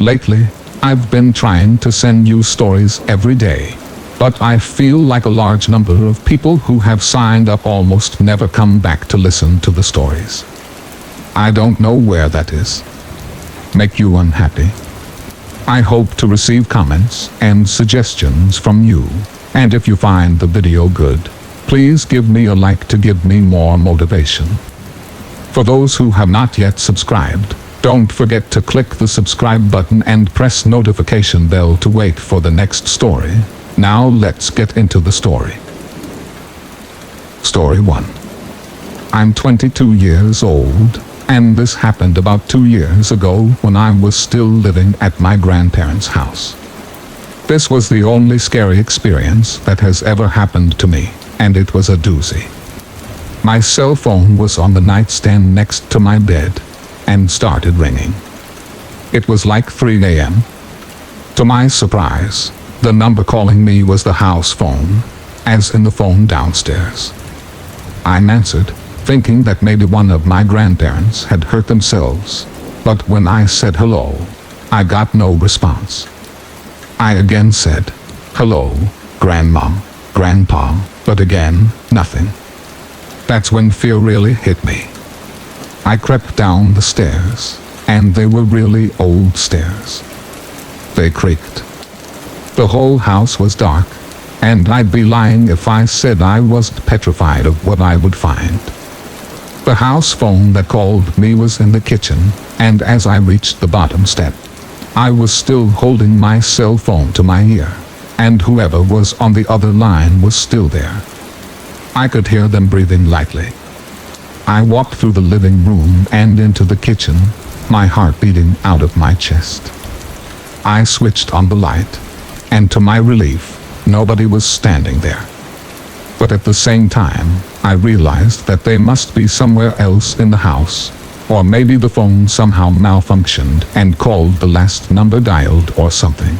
Lately, I've been trying to send you stories every day, but I feel like a large number of people who have signed up almost never come back to listen to the stories. I don't know where that is. Make you unhappy? I hope to receive comments and suggestions from you, and if you find the video good, please give me a like to give me more motivation. For those who have not yet subscribed, don't forget to click the subscribe button and press notification bell to wait for the next story. Now let's get into the story. Story 1. I'm 22 years old, and this happened about 2 years ago when I was still living at my grandparents' house. This was the only scary experience that has ever happened to me, and it was a doozy. My cell phone was on the nightstand next to my bed, and started ringing. It was like 3 a.m. To my surprise, the number calling me was the house phone, as in the phone downstairs. I answered, thinking that maybe one of my grandparents had hurt themselves, but when I said hello, I got no response. I again said, hello, Grandma, Grandpa, but again, nothing. That's when fear really hit me. I crept down the stairs, and they were really old stairs. They creaked. The whole house was dark, and I'd be lying if I said I wasn't petrified of what I would find. The house phone that called me was in the kitchen, and as I reached the bottom step, I was still holding my cell phone to my ear, and whoever was on the other line was still there. I could hear them breathing lightly. I walked through the living room and into the kitchen, my heart beating out of my chest. I switched on the light, and to my relief, nobody was standing there. But at the same time, I realized that they must be somewhere else in the house, or maybe the phone somehow malfunctioned and called the last number dialed or something.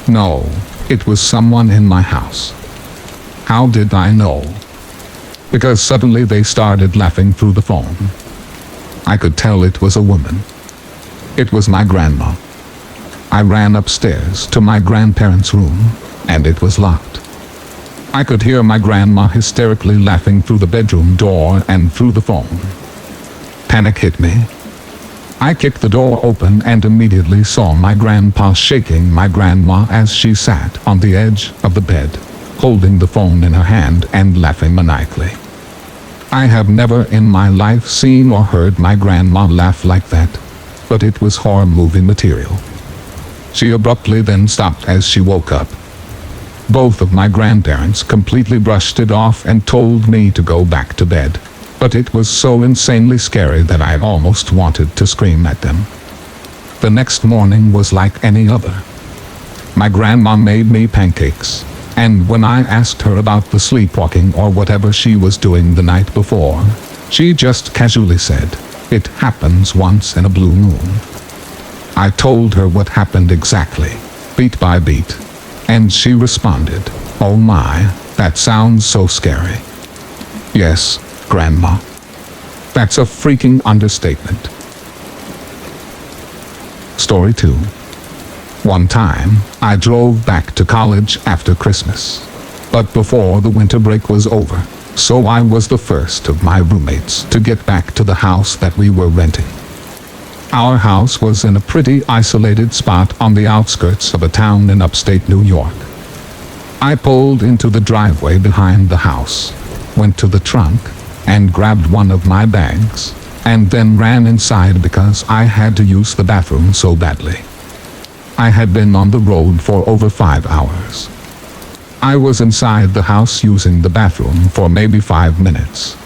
No, it was someone in my house. How did I know? Because suddenly they started laughing through the phone. I could tell it was a woman. It was my grandma. I ran upstairs to my grandparents' room, and it was locked. I could hear my grandma hysterically laughing through the bedroom door and through the phone. Panic hit me. I kicked the door open and immediately saw my grandpa shaking my grandma as she sat on the edge of the bed, holding the phone in her hand and laughing maniacally. I have never in my life seen or heard my grandma laugh like that, but it was horror movie material. She abruptly then stopped as she woke up. Both of my grandparents completely brushed it off and told me to go back to bed, but it was so insanely scary that I almost wanted to scream at them. The next morning was like any other. My grandma made me pancakes, and when I asked her about the sleepwalking or whatever she was doing the night before, she just casually said, "It happens once in a blue moon." I told her what happened exactly, beat by beat, and she responded, "Oh my, that sounds so scary." Yes, Grandma. That's a freaking understatement. Story 2. One time, I drove back to college after Christmas, but before the winter break was over, so I was the first of my roommates to get back to the house that we were renting. Our house was in a pretty isolated spot on the outskirts of a town in upstate New York. I pulled into the driveway behind the house, went to the trunk, and grabbed one of my bags, and then ran inside because I had to use the bathroom so badly. I had been on the road for over 5 hours. I was inside the house using the bathroom for maybe 5 minutes.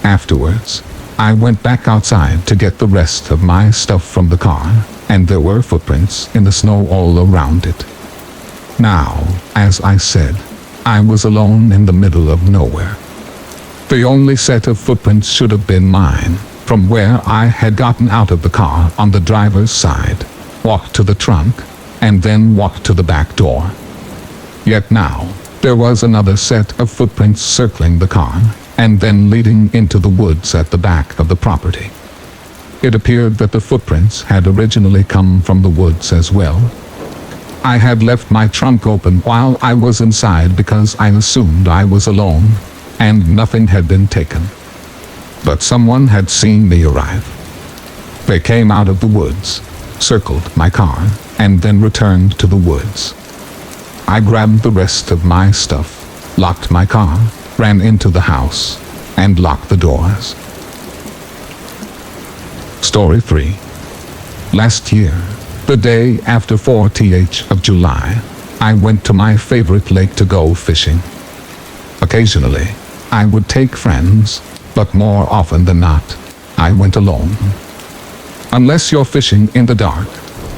Afterwards, I went back outside to get the rest of my stuff from the car, and there were footprints in the snow all around it. Now, as I said, I was alone in the middle of nowhere. The only set of footprints should have been mine, from where I had gotten out of the car on the driver's side, walked to the trunk, and then walked to the back door. Yet now, there was another set of footprints circling the car, and then leading into the woods at the back of the property. It appeared that the footprints had originally come from the woods as well. I had left my trunk open while I was inside because I assumed I was alone, and nothing had been taken. But someone had seen me arrive. They came out of the woods, circled my car, and then returned to the woods. I grabbed the rest of my stuff, locked my car, ran into the house, and locked the doors. Story 3. Last year, the day after 4th of July, I went to my favorite lake to go fishing. Occasionally, I would take friends, but more often than not, I went alone. Unless you're fishing in the dark,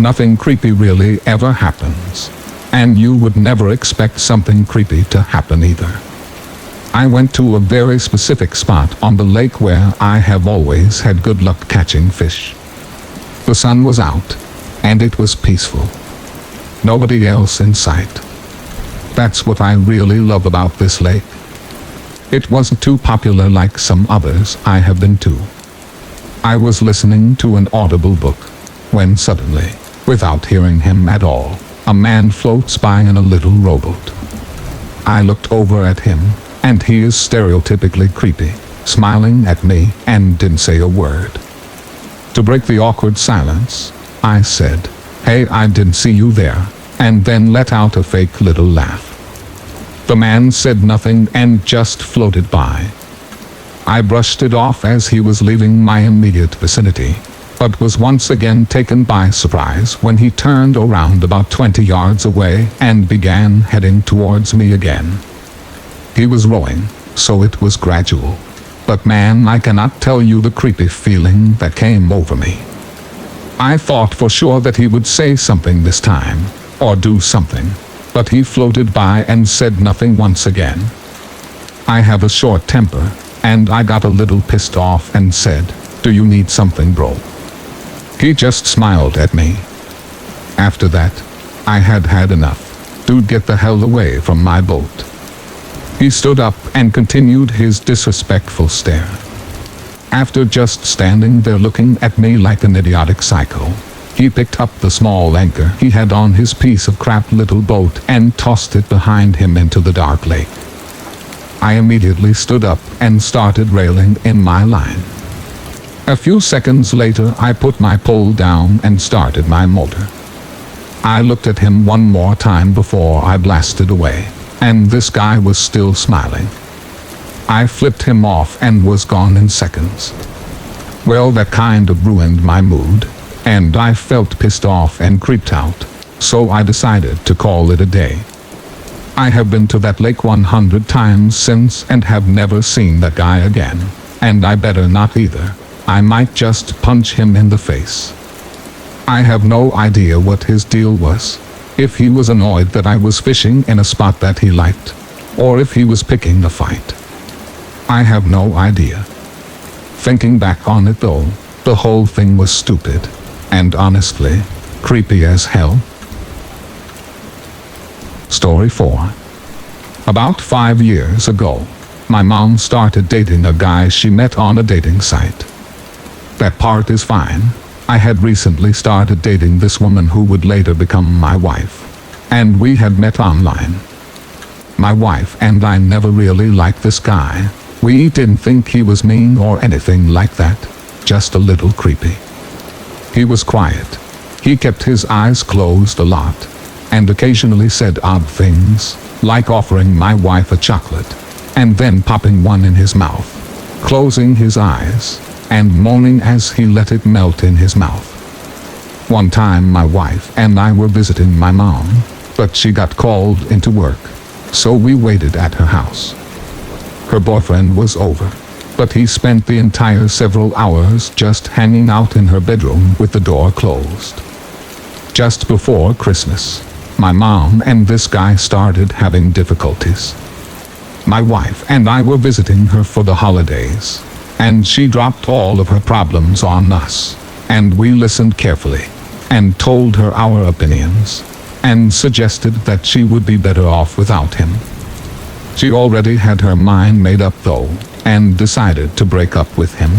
nothing creepy really ever happens, and you would never expect something creepy to happen either. I went to a very specific spot on the lake where I have always had good luck catching fish. The sun was out, and it was peaceful. Nobody else in sight. That's what I really love about this lake. It wasn't too popular like some others I have been to. I was listening to an audible book, when suddenly, without hearing him at all, a man floats by in a little rowboat. I looked over at him, and he is stereotypically creepy, smiling at me and didn't say a word. To break the awkward silence, I said, "Hey, I didn't see you there," and then let out a fake little laugh. The man said nothing and just floated by. I brushed it off as he was leaving my immediate vicinity, but was once again taken by surprise when he turned around about 20 yards away and began heading towards me again. He was rowing, so it was gradual. But man, I cannot tell you the creepy feeling that came over me. I thought for sure that he would say something this time, or do something, but he floated by and said nothing once again. I have a short temper, and I got a little pissed off and said, "Do you need something, bro?" He just smiled at me. After that, I had had enough. Dude, get the hell away from my boat. He stood up and continued his disrespectful stare. After just standing there looking at me like an idiotic psycho, he picked up the small anchor he had on his piece of crap little boat and tossed it behind him into the dark lake. I immediately stood up and started railing in my line. A few seconds later, I put my pole down and started my motor. I looked at him one more time before I blasted away, and this guy was still smiling. I flipped him off and was gone in seconds. Well, that kind of ruined my mood, and I felt pissed off and creeped out, so I decided to call it a day. I have been to that lake 100 times since and have never seen that guy again, and I better not either. I might just punch him in the face. I have no idea what his deal was, if he was annoyed that I was fishing in a spot that he liked, or if he was picking a fight. I have no idea. Thinking back on it though, the whole thing was stupid, and honestly, creepy as hell. Story 4. About 5 years ago, my mom started dating a guy she met on a dating site. That part is fine. I had recently started dating this woman who would later become my wife, and we had met online. My wife and I never really liked this guy. We didn't think he was mean or anything like that, just a little creepy. He was quiet. He kept his eyes closed a lot, and occasionally said odd things, like offering my wife a chocolate, and then popping one in his mouth, closing his eyes, and moaning as he let it melt in his mouth. One time my wife and I were visiting my mom, but she got called into work, so we waited at her house. Her boyfriend was over, but he spent the entire several hours just hanging out in her bedroom with the door closed. Just before Christmas, my mom and this guy started having difficulties. My wife and I were visiting her for the holidays, and she dropped all of her problems on us, and we listened carefully, and told her our opinions, and suggested that she would be better off without him. She already had her mind made up though, and decided to break up with him.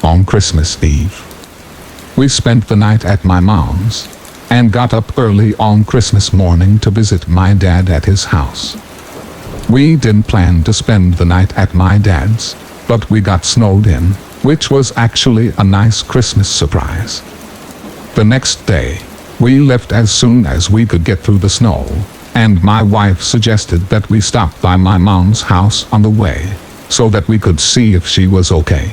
On Christmas Eve, we spent the night at my mom's and got up early on Christmas morning to visit my dad at his house. We didn't plan to spend the night at my dad's, but we got snowed in, which was actually a nice Christmas surprise. The next day, we left as soon as we could get through the snow, and my wife suggested that we stop by my mom's house on the way, so that we could see if she was okay.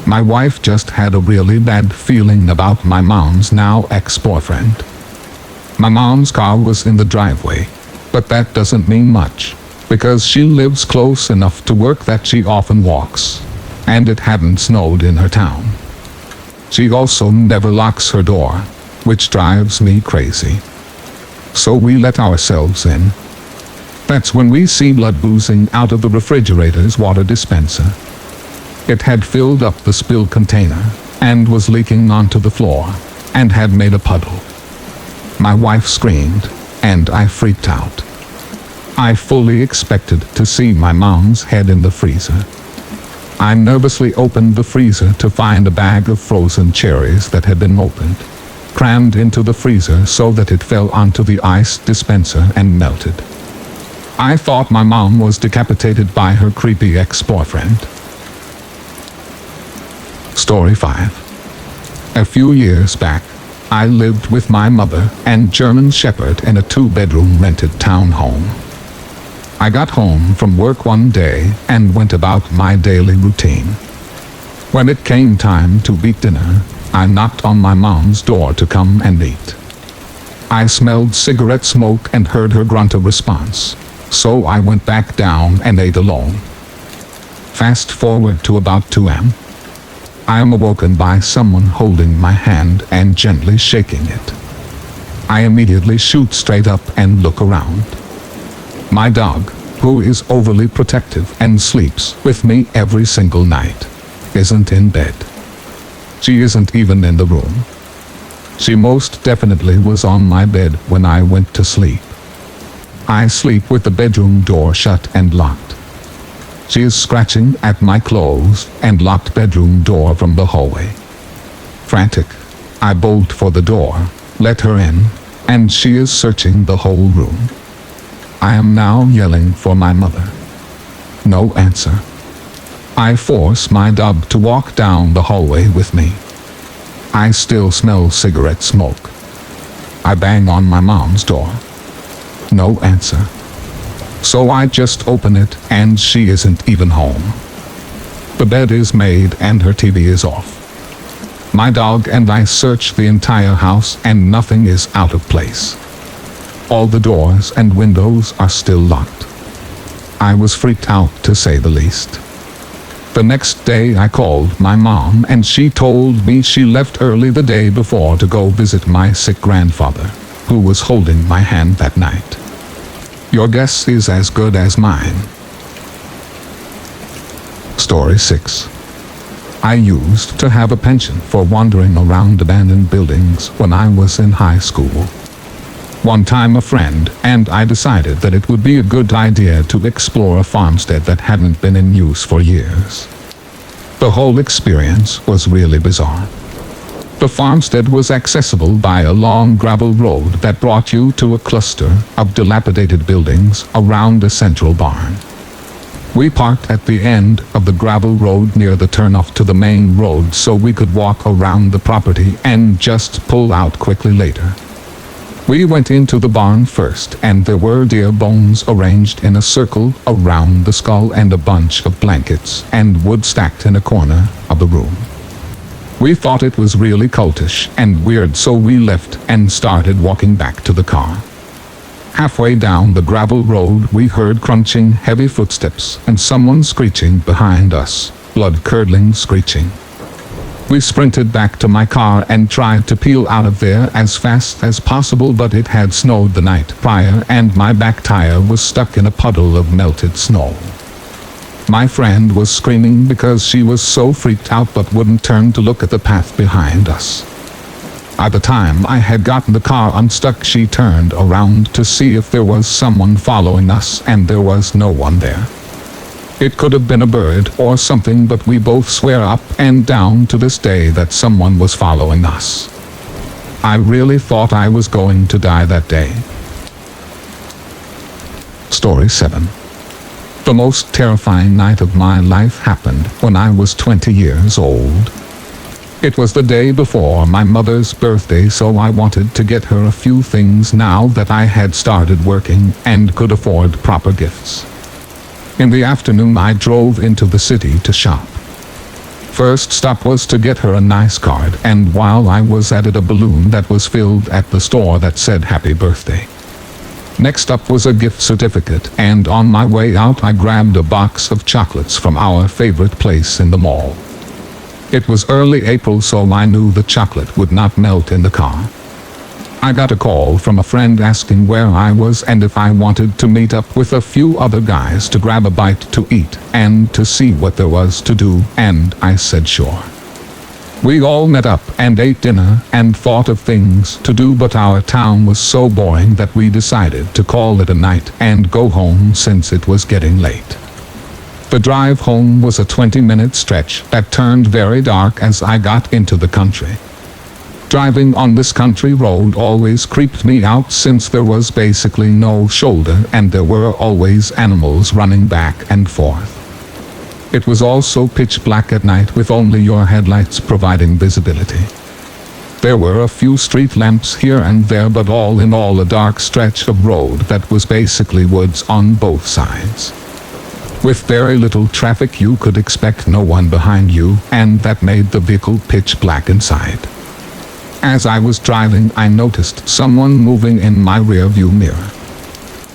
My wife just had a really bad feeling about my mom's now ex-boyfriend. My mom's car was in the driveway, but that doesn't mean much, because she lives close enough to work that she often walks, and it hadn't snowed in her town. She also never locks her door, which drives me crazy. So we let ourselves in. That's when we see blood oozing out of the refrigerator's water dispenser. It had filled up the spill container and was leaking onto the floor and had made a puddle. My wife screamed, and I freaked out. I fully expected to see my mom's head in the freezer. I nervously opened the freezer to find a bag of frozen cherries that had been opened, crammed into the freezer so that it fell onto the ice dispenser and melted. I thought my mom was decapitated by her creepy ex-boyfriend. Story 5. A few years back, I lived with my mother and German Shepherd in a 2-bedroom rented townhome. I got home from work one day and went about my daily routine. When it came time to eat dinner, I knocked on my mom's door to come and eat. I smelled cigarette smoke and heard her grunt a response, so I went back down and ate alone. Fast forward to about 2 a.m. I am awoken by someone holding my hand and gently shaking it. I immediately shoot straight up and look around. My dog, who is overly protective and sleeps with me every single night, isn't in bed. She isn't even in the room. She most definitely was on my bed when I went to sleep. I sleep with the bedroom door shut and locked. She is scratching at my closed and locked bedroom door from the hallway. Frantic, I bolt for the door, let her in, and she is searching the whole room. I am now yelling for my mother. No answer. I force my dog to walk down the hallway with me. I still smell cigarette smoke. I bang on my mom's door. No answer. So I just open it and she isn't even home. The bed is made and her TV is off. My dog and I search the entire house and nothing is out of place. All the doors and windows are still locked. I was freaked out, to say the least. The next day I called my mom and she told me she left early the day before to go visit my sick grandfather, who was holding my hand that night. Your guess is as good as mine. Story 6. I used to have a penchant for wandering around abandoned buildings when I was in high school. One time a friend and I decided that it would be a good idea to explore a farmstead that hadn't been in use for years. The whole experience was really bizarre. The farmstead was accessible by a long gravel road that brought you to a cluster of dilapidated buildings around a central barn. We parked at the end of the gravel road near the turnoff to the main road so we could walk around the property and just pull out quickly later. We went into the barn first and there were deer bones arranged in a circle around the skull and a bunch of blankets and wood stacked in a corner of the room. We thought it was really cultish and weird, so we left and started walking back to the car. Halfway down the gravel road we heard crunching heavy footsteps and someone screeching behind us, blood-curdling screeching. We sprinted back to my car and tried to peel out of there as fast as possible, but it had snowed the night prior and my back tire was stuck in a puddle of melted snow. My friend was screaming because she was so freaked out but wouldn't turn to look at the path behind us. By the time I had gotten the car unstuck, she turned around to see if there was someone following us, and there was no one there. It could have been a bird or something, but we both swear up and down to this day that someone was following us. I really thought I was going to die that day. Story 7. The most terrifying night of my life happened when I was 20 years old. It was the day before my mother's birthday, so I wanted to get her a few things now that I had started working and could afford proper gifts. In the afternoon, I drove into the city to shop. First stop was to get her a nice card, and while I was at it, a balloon that was filled at the store that said happy birthday. Next up was a gift certificate, and on my way out I grabbed a box of chocolates from our favorite place in the mall. It was early April, so I knew the chocolate would not melt in the car. I got a call from a friend asking where I was and if I wanted to meet up with a few other guys to grab a bite to eat and to see what there was to do, and I said sure. We all met up and ate dinner and thought of things to do, but our town was so boring that we decided to call it a night and go home since it was getting late. The drive home was a 20-minute stretch that turned very dark as I got into the country. Driving on this country road always creeped me out since there was basically no shoulder and there were always animals running back and forth. It was also pitch black at night with only your headlights providing visibility. There were a few street lamps here and there, but all in all a dark stretch of road that was basically woods on both sides. With very little traffic, you could expect no one behind you, and that made the vehicle pitch black inside. As I was driving, I noticed someone moving in my rear-view mirror.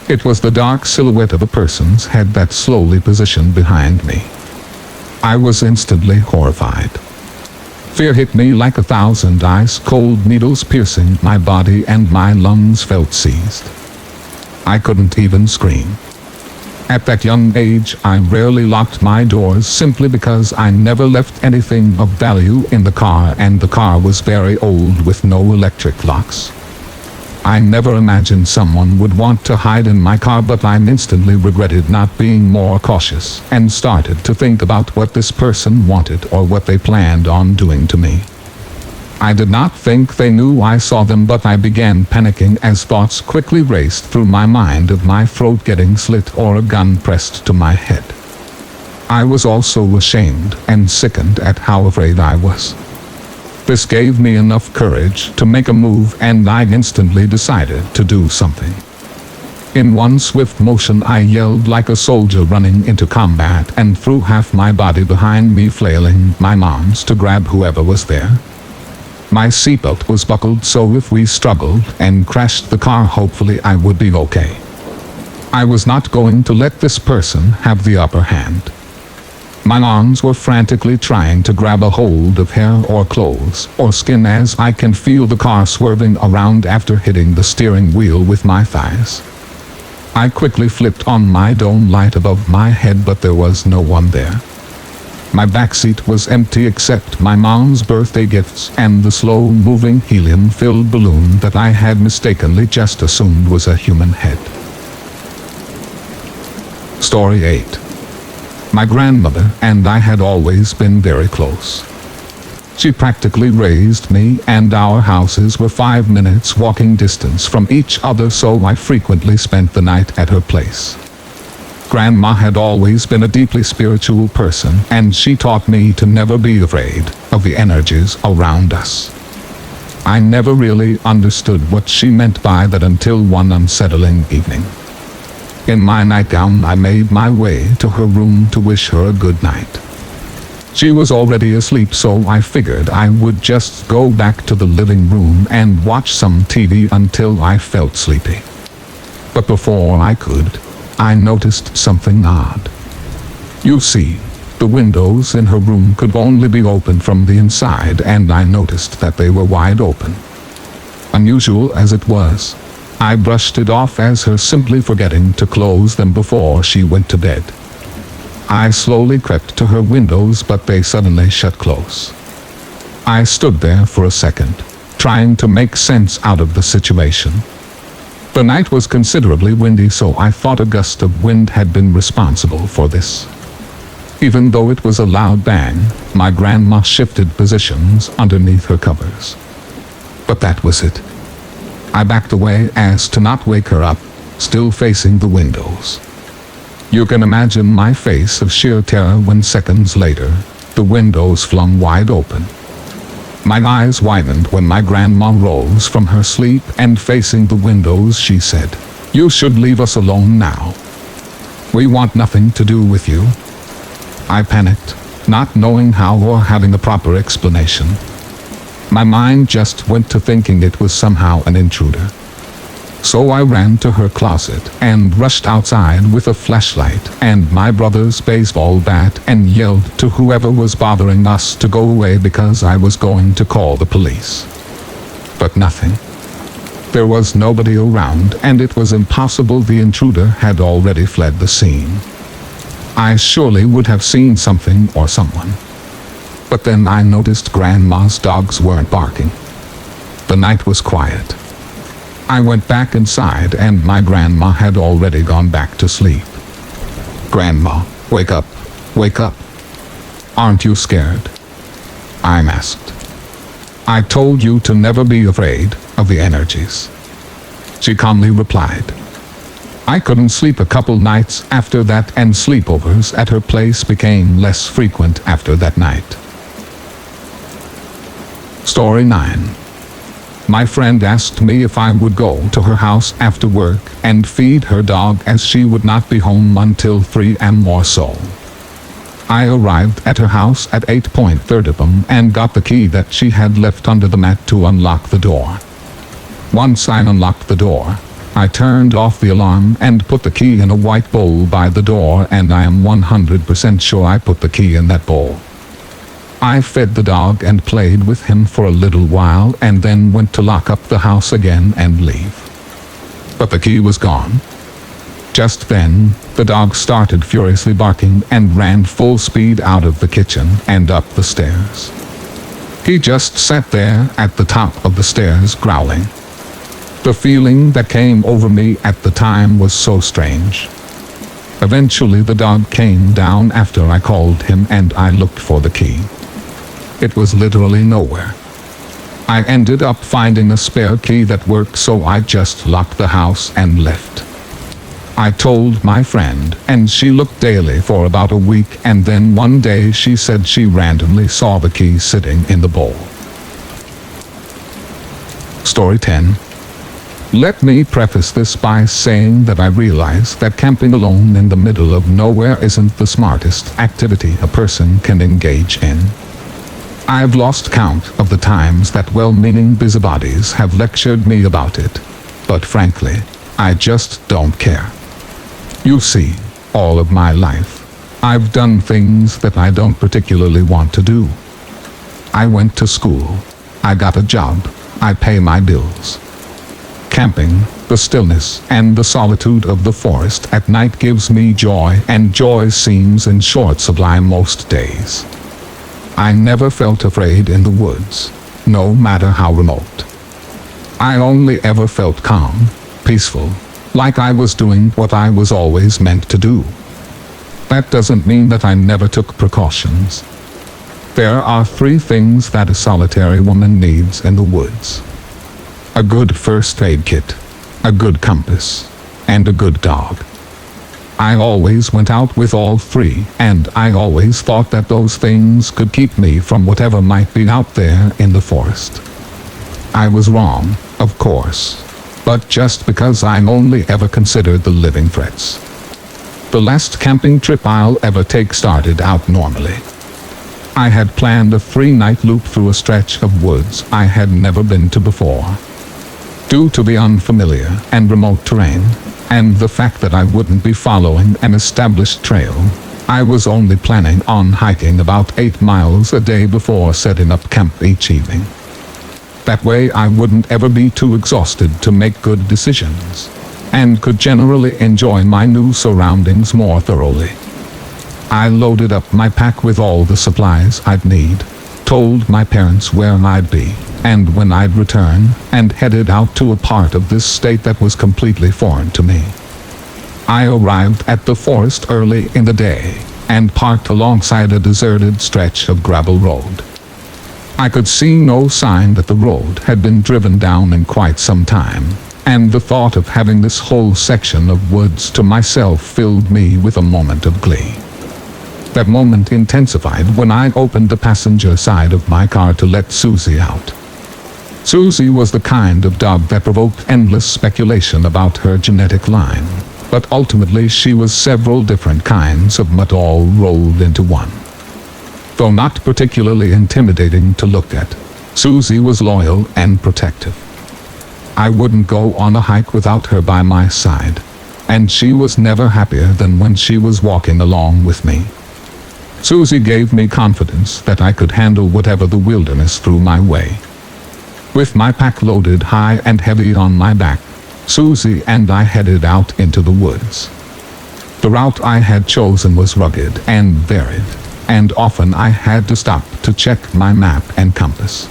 It was the dark silhouette of a person's head that slowly positioned behind me. I was instantly horrified. Fear hit me like 1,000 ice-cold needles piercing my body, and my lungs felt seized. I couldn't even scream. At that young age, I rarely locked my doors simply because I never left anything of value in the car, and the car was very old with no electric locks. I never imagined someone would want to hide in my car, but I instantly regretted not being more cautious and started to think about what this person wanted or what they planned on doing to me. I did not think they knew I saw them, but I began panicking as thoughts quickly raced through my mind of my throat getting slit or a gun pressed to my head. I was also ashamed and sickened at how afraid I was. This gave me enough courage to make a move, and I instantly decided to do something. In one swift motion, I yelled like a soldier running into combat and threw half my body behind me, flailing my arms to grab whoever was there. My seatbelt was buckled, so if we struggled and crashed the car, hopefully I would be okay. I was not going to let this person have the upper hand. My arms were frantically trying to grab a hold of hair or clothes or skin as I can feel the car swerving around after hitting the steering wheel with my thighs. I quickly flipped on my dome light above my head, but there was no one there. My backseat was empty except my mom's birthday gifts and the slow-moving helium-filled balloon that I had mistakenly just assumed was a human head. Story 8. My grandmother and I had always been very close. She practically raised me, and our houses were 5 minutes walking distance from each other, so I frequently spent the night at her place. Grandma had always been a deeply spiritual person, and she taught me to never be afraid of the energies around us. I never really understood what she meant by that until one unsettling evening. In my nightgown, I made my way to her room to wish her a good night. She was already asleep, so I figured I would just go back to the living room and watch some TV until I felt sleepy. But before I could, I noticed something odd. You see, the windows in her room could only be opened from the inside, and I noticed that they were wide open. Unusual as it was, I brushed it off as her simply forgetting to close them before she went to bed. I slowly crept to her windows, but they suddenly shut close. I stood there for a second, trying to make sense out of the situation. The night was considerably windy, so I thought a gust of wind had been responsible for this. Even though it was a loud bang, my grandma shifted positions underneath her covers. But that was it. I backed away as to not wake her up, still facing the windows. You can imagine my face of sheer terror when seconds later, the windows flung wide open. My eyes widened when my grandma rose from her sleep and facing the windows she said, "You should leave us alone now. We want nothing to do with you." I panicked, not knowing how or having a proper explanation. My mind just went to thinking it was somehow an intruder. So I ran to her closet and rushed outside with a flashlight and my brother's baseball bat and yelled to whoever was bothering us to go away because I was going to call the police. But nothing. There was nobody around and it was impossible the intruder had already fled the scene. I surely would have seen something or someone. But then I noticed Grandma's dogs weren't barking. The night was quiet. I went back inside and my grandma had already gone back to sleep. "Grandma, wake up, wake up. Aren't you scared?" I asked. "I told you to never be afraid of the energies." She calmly replied. I couldn't sleep a couple nights after that and sleepovers at her place became less frequent after that night. Story 9. My friend asked me if I would go to her house after work and feed her dog as she would not be home until 3 a.m. or so. I arrived at her house at 8:30 p.m. and got the key that she had left under the mat to unlock the door. Once I unlocked the door, I turned off the alarm and put the key in a white bowl by the door, and I am 100% sure I put the key in that bowl. I fed the dog and played with him for a little while and then went to lock up the house again and leave. But the key was gone. Just then, the dog started furiously barking and ran full speed out of the kitchen and up the stairs. He just sat there at the top of the stairs growling. The feeling that came over me at the time was so strange. Eventually the dog came down after I called him and I looked for the key. It was literally nowhere. I ended up finding a spare key that worked, so I just locked the house and left. I told my friend and she looked daily for about a week, and then one day she said she randomly saw the key sitting in the bowl. Story 10. Let me preface this by saying that I realize that camping alone in the middle of nowhere isn't the smartest activity a person can engage in. I've lost count of the times that well-meaning busybodies have lectured me about it, but frankly, I just don't care. You see, all of my life, I've done things that I don't particularly want to do. I went to school, I got a job, I pay my bills. Camping, the stillness and the solitude of the forest at night gives me joy, and joy seems in short supply most days. I never felt afraid in the woods, no matter how remote. I only ever felt calm, peaceful, like I was doing what I was always meant to do. That doesn't mean that I never took precautions. There are 3 things that a solitary woman needs in the woods: a good first aid kit, a good compass, and a good dog. I always went out with all 3, and I always thought that those things could keep me from whatever might be out there in the forest. I was wrong, of course, but just because I only ever considered the living threats. The last camping trip I'll ever take started out normally. I had planned a 3-night loop through a stretch of woods I had never been to before. Due to the unfamiliar and remote terrain, and the fact that I wouldn't be following an established trail, I was only planning on hiking about 8 miles a day before setting up camp each evening. That way I wouldn't ever be too exhausted to make good decisions, and could generally enjoy my new surroundings more thoroughly. I loaded up my pack with all the supplies I'd need, told my parents where I'd be, and when I'd return, and headed out to a part of this state that was completely foreign to me. I arrived at the forest early in the day, and parked alongside a deserted stretch of gravel road. I could see no sign that the road had been driven down in quite some time, and the thought of having this whole section of woods to myself filled me with a moment of glee. That moment intensified when I opened the passenger side of my car to let Susie out. Susie was the kind of dog that provoked endless speculation about her genetic line, but ultimately she was several different kinds of mutt all rolled into one. Though not particularly intimidating to look at, Susie was loyal and protective. I wouldn't go on a hike without her by my side, and she was never happier than when she was walking along with me. Susie gave me confidence that I could handle whatever the wilderness threw my way. With my pack loaded high and heavy on my back, Susie and I headed out into the woods. The route I had chosen was rugged and varied, and often I had to stop to check my map and compass.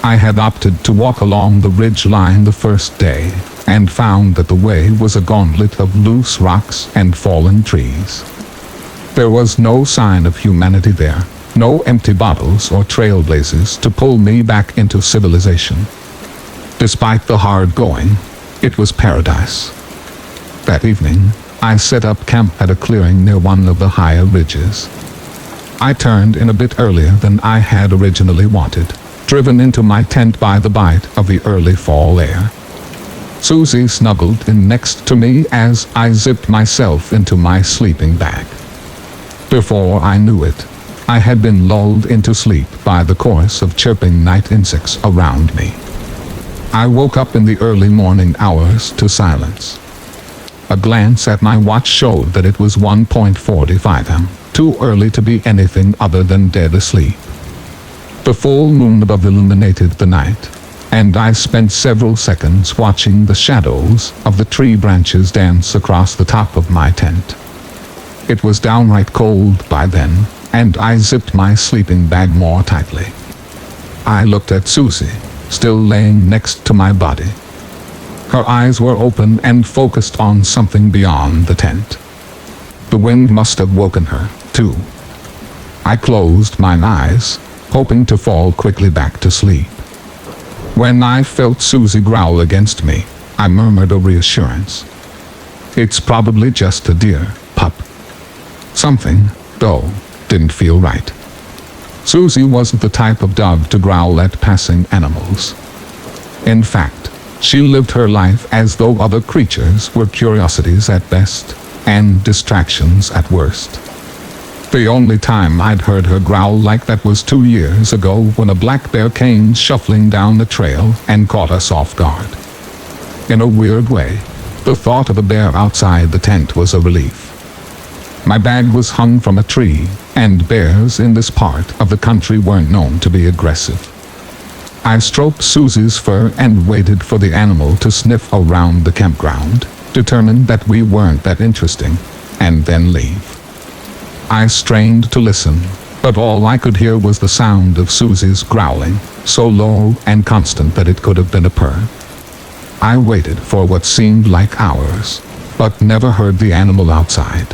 I had opted to walk along the ridge line the first day, and found that the way was a gauntlet of loose rocks and fallen trees. There was no sign of humanity there, no empty bottles or trailblazers to pull me back into civilization. Despite the hard going, it was paradise. That evening, I set up camp at a clearing near one of the higher ridges. I turned in a bit earlier than I had originally wanted, driven into my tent by the bite of the early fall air. Susie snuggled in next to me as I zipped myself into my sleeping bag. Before I knew it, I had been lulled into sleep by the chorus of chirping night insects around me. I woke up in the early morning hours to silence. A glance at my watch showed that it was 1:45 am, too early to be anything other than dead asleep. The full moon above illuminated the night, and I spent several seconds watching the shadows of the tree branches dance across the top of my tent. It was downright cold by then, and I zipped my sleeping bag more tightly. I looked at Susie, still laying next to my body. Her eyes were open and focused on something beyond the tent. The wind must have woken her, too. I closed my eyes, hoping to fall quickly back to sleep. When I felt Susie growl against me, I murmured a reassurance. It's probably just a deer, pup. Something, though, didn't feel right. Susie wasn't the type of dog to growl at passing animals. In fact, she lived her life as though other creatures were curiosities at best, and distractions at worst. The only time I'd heard her growl like that was 2 years ago when a black bear came shuffling down the trail and caught us off guard. In a weird way, the thought of a bear outside the tent was a relief. My bag was hung from a tree, and bears in this part of the country weren't known to be aggressive. I stroked Susie's fur and waited for the animal to sniff around the campground, determined that we weren't that interesting, and then leave. I strained to listen, but all I could hear was the sound of Susie's growling, so low and constant that it could have been a purr. I waited for what seemed like hours, but never heard the animal outside.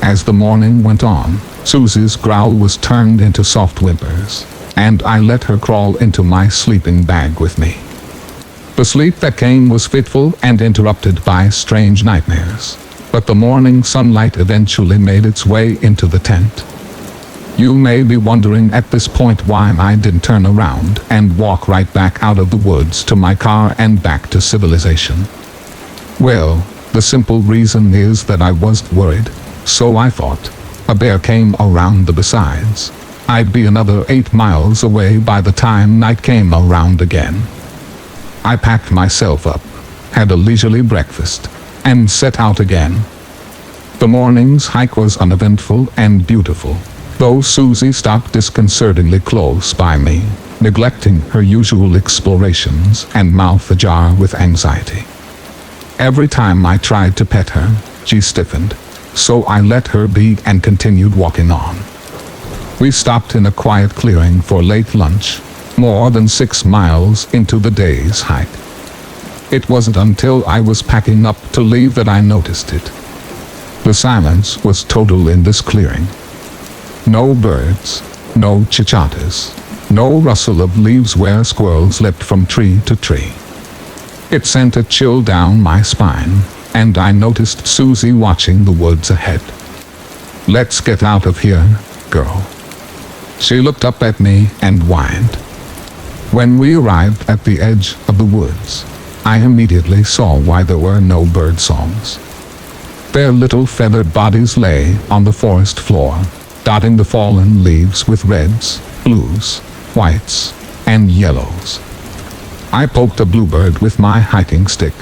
As the morning went on, Susie's growl was turned into soft whimpers, and I let her crawl into my sleeping bag with me. The sleep that came was fitful and interrupted by strange nightmares, but the morning sunlight eventually made its way into the tent. You may be wondering at this point why I didn't turn around and walk right back out of the woods to my car and back to civilization. Well, the simple reason is that I wasn't worried. So I thought. A bear came around the besides. I'd be another 8 miles away by the time night came around again. I packed myself up, had a leisurely breakfast, and set out again. The morning's hike was uneventful and beautiful, though Susie stopped disconcertingly close by me, neglecting her usual explorations and mouth ajar with anxiety. Every time I tried to pet her, she stiffened. So I let her be and continued walking on. We stopped in a quiet clearing for late lunch, more than 6 miles into the day's hike. It wasn't until I was packing up to leave that I noticed it. The silence was total in this clearing. No birds, no chichatas, no rustle of leaves where squirrels leapt from tree to tree. It sent a chill down my spine, and I noticed Susie watching the woods ahead. "Let's get out of here, girl." She looked up at me and whined. When we arrived at the edge of the woods, I immediately saw why there were no bird songs. Their little feathered bodies lay on the forest floor, dotting the fallen leaves with reds, blues, whites, and yellows. I poked a bluebird with my hiking stick,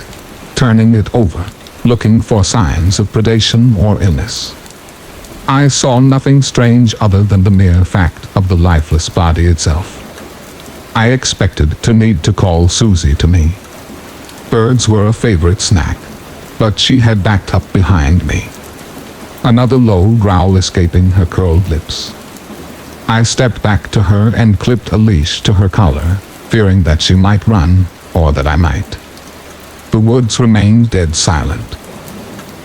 turning it over, looking for signs of predation or illness. I saw nothing strange other than the mere fact of the lifeless body itself. I expected to need to call Susie to me. Birds were a favorite snack, but she had backed up behind me, another low growl escaping her curled lips. I stepped back to her and clipped a leash to her collar, fearing that she might run, or that I might. The woods remained dead silent.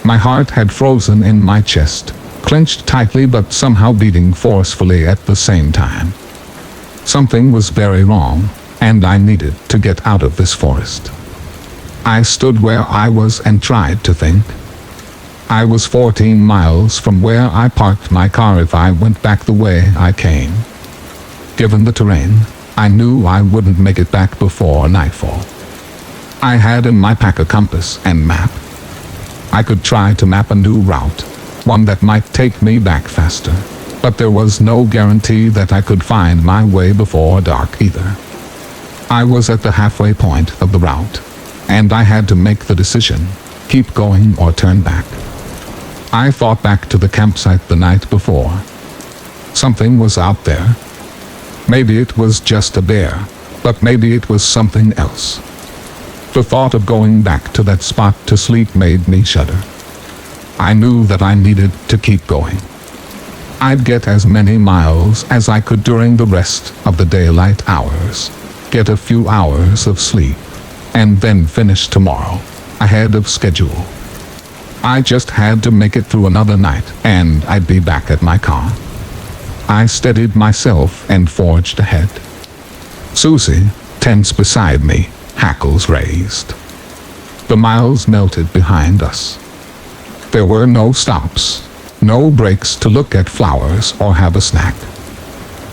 My heart had frozen in my chest, clenched tightly but somehow beating forcefully at the same time. Something was very wrong, and I needed to get out of this forest. I stood where I was and tried to think. I was 14 miles from where I parked my car if I went back the way I came. Given the terrain, I knew I wouldn't make it back before nightfall. I had in my pack a compass and map. I could try to map a new route, one that might take me back faster, but there was no guarantee that I could find my way before dark either. I was at the halfway point of the route, and I had to make the decision, keep going or turn back. I thought back to the campsite the night before. Something was out there. Maybe it was just a bear, but maybe it was something else. The thought of going back to that spot to sleep made me shudder. I knew that I needed to keep going. I'd get as many miles as I could during the rest of the daylight hours, get a few hours of sleep, and then finish tomorrow, ahead of schedule. I just had to make it through another night, and I'd be back at my car. I steadied myself and forged ahead. Susie, tense beside me, hackles raised. The miles melted behind us. There were no stops, no breaks to look at flowers or have a snack.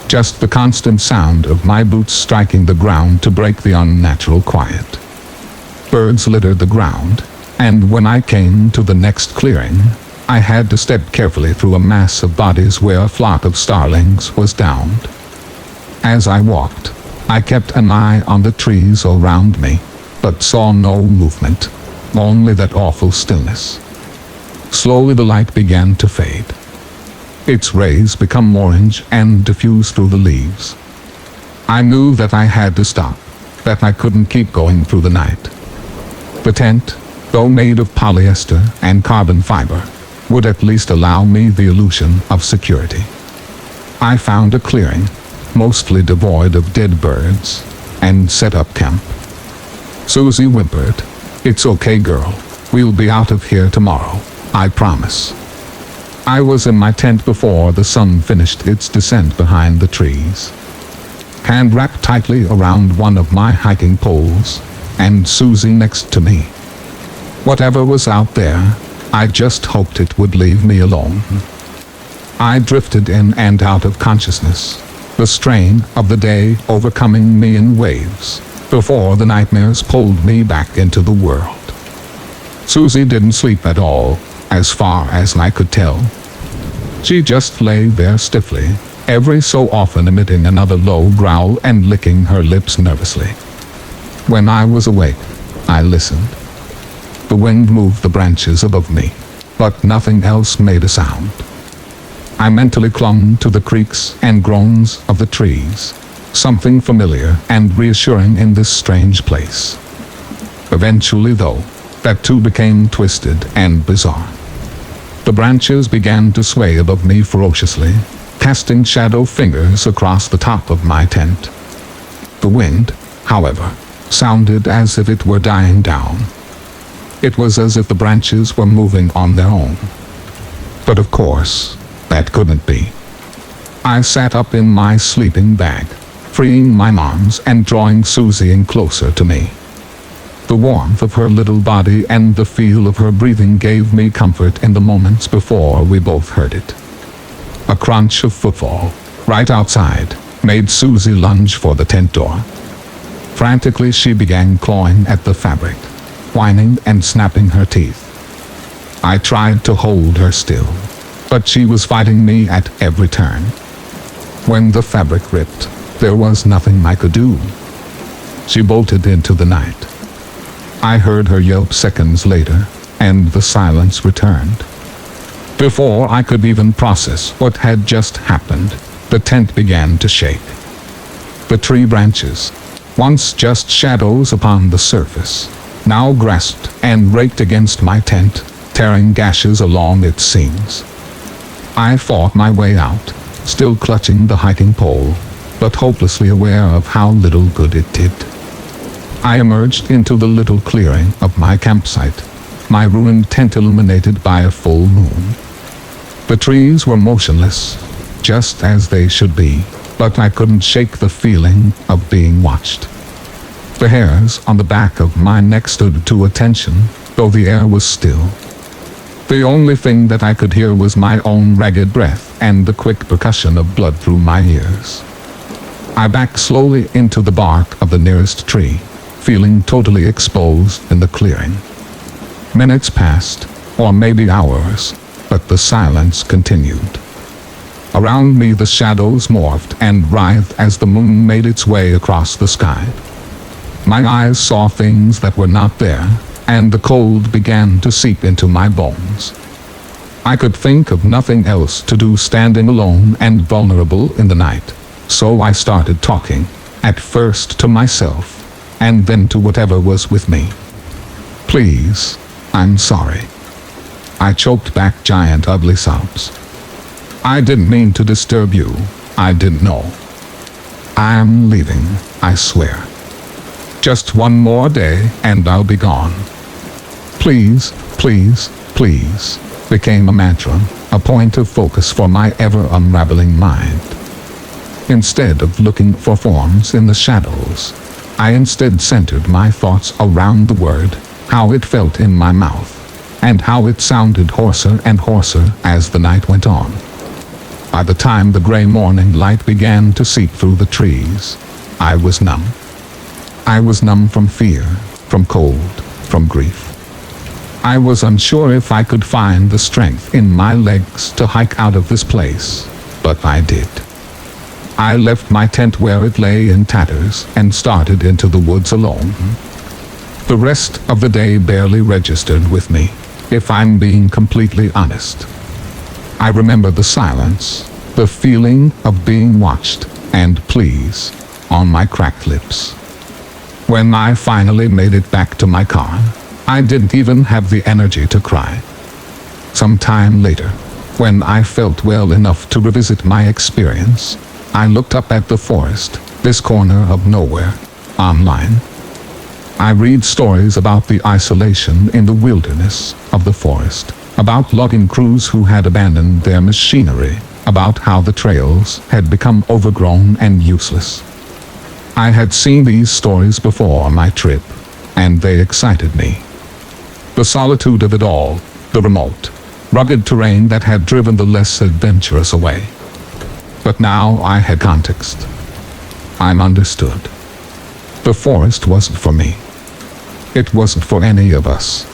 Just the constant sound of my boots striking the ground to break the unnatural quiet. Birds littered the ground, and when I came to the next clearing, I had to step carefully through a mass of bodies where a flock of starlings was downed. As I walked, I kept an eye on the trees around me, but saw no movement, only that awful stillness. Slowly the light began to fade. Its rays become orange and diffuse through the leaves. I knew that I had to stop, that I couldn't keep going through the night. The tent, though made of polyester and carbon fiber, would at least allow me the illusion of security. I found a clearing, mostly devoid of dead birds, and set up camp. Susie whimpered, "It's okay, girl. We'll be out of here tomorrow, I promise." I was in my tent before the sun finished its descent behind the trees. Hand wrapped tightly around one of my hiking poles, and Susie next to me. Whatever was out there, I just hoped it would leave me alone. I drifted in and out of consciousness, the strain of the day overcoming me in waves, before the nightmares pulled me back into the world. Susie didn't sleep at all, as far as I could tell. She just lay there stiffly, every so often emitting another low growl and licking her lips nervously. When I was awake, I listened. The wind moved the branches above me, but nothing else made a sound. I mentally clung to the creaks and groans of the trees, something familiar and reassuring in this strange place. Eventually, though, that too became twisted and bizarre. The branches began to sway above me ferociously, casting shadow fingers across the top of my tent. The wind, however, sounded as if it were dying down. It was as if the branches were moving on their own. But of course, that couldn't be. I sat up in my sleeping bag, freeing my arms and drawing Susie in closer to me. The warmth of her little body and the feel of her breathing gave me comfort in the moments before we both heard it. A crunch of footfall, right outside, made Susie lunge for the tent door. Frantically she began clawing at the fabric, whining and snapping her teeth. I tried to hold her still, but she was fighting me at every turn. When the fabric ripped, there was nothing I could do. She bolted into the night. I heard her yelp seconds later, and the silence returned. Before I could even process what had just happened, the tent began to shake. The tree branches, once just shadows upon the surface, now grasped and raked against my tent, tearing gashes along its seams. I fought my way out, still clutching the hiking pole, but hopelessly aware of how little good it did. I emerged into the little clearing of my campsite, my ruined tent illuminated by a full moon. The trees were motionless, just as they should be, but I couldn't shake the feeling of being watched. The hairs on the back of my neck stood to attention, though the air was still. The only thing that I could hear was my own ragged breath and the quick percussion of blood through my ears. I backed slowly into the bark of the nearest tree, feeling totally exposed in the clearing. Minutes passed, or maybe hours, but the silence continued. Around me the shadows morphed and writhed as the moon made its way across the sky. My eyes saw things that were not there, and the cold began to seep into my bones. I could think of nothing else to do standing alone and vulnerable in the night, so I started talking, at first to myself, and then to whatever was with me. Please, I'm sorry. I choked back giant ugly sobs. I didn't mean to disturb you. I didn't know. I'm leaving, I swear. Just one more day and I'll be gone. Please, please, please, became a mantra, a point of focus for my ever-unraveling mind. Instead of looking for forms in the shadows, I instead centered my thoughts around the word, how it felt in my mouth, and how it sounded hoarser and hoarser as the night went on. By the time the gray morning light began to seep through the trees, I was numb. I was numb from fear, from cold, from grief. I was unsure if I could find the strength in my legs to hike out of this place, but I did. I left my tent where it lay in tatters and started into the woods alone. The rest of the day barely registered with me, if I'm being completely honest. I remember the silence, the feeling of being watched, and please, on my cracked lips. When I finally made it back to my car, I didn't even have the energy to cry. Sometime later, when I felt well enough to revisit my experience, I looked up at the forest, this corner of nowhere, online. I read stories about the isolation in the wilderness of the forest, about logging crews who had abandoned their machinery, about how the trails had become overgrown and useless. I had seen these stories before my trip, and they excited me. The solitude of it all, the remote, rugged terrain that had driven the less adventurous away. But now I had context. I'm understood. The forest wasn't for me. It wasn't for any of us.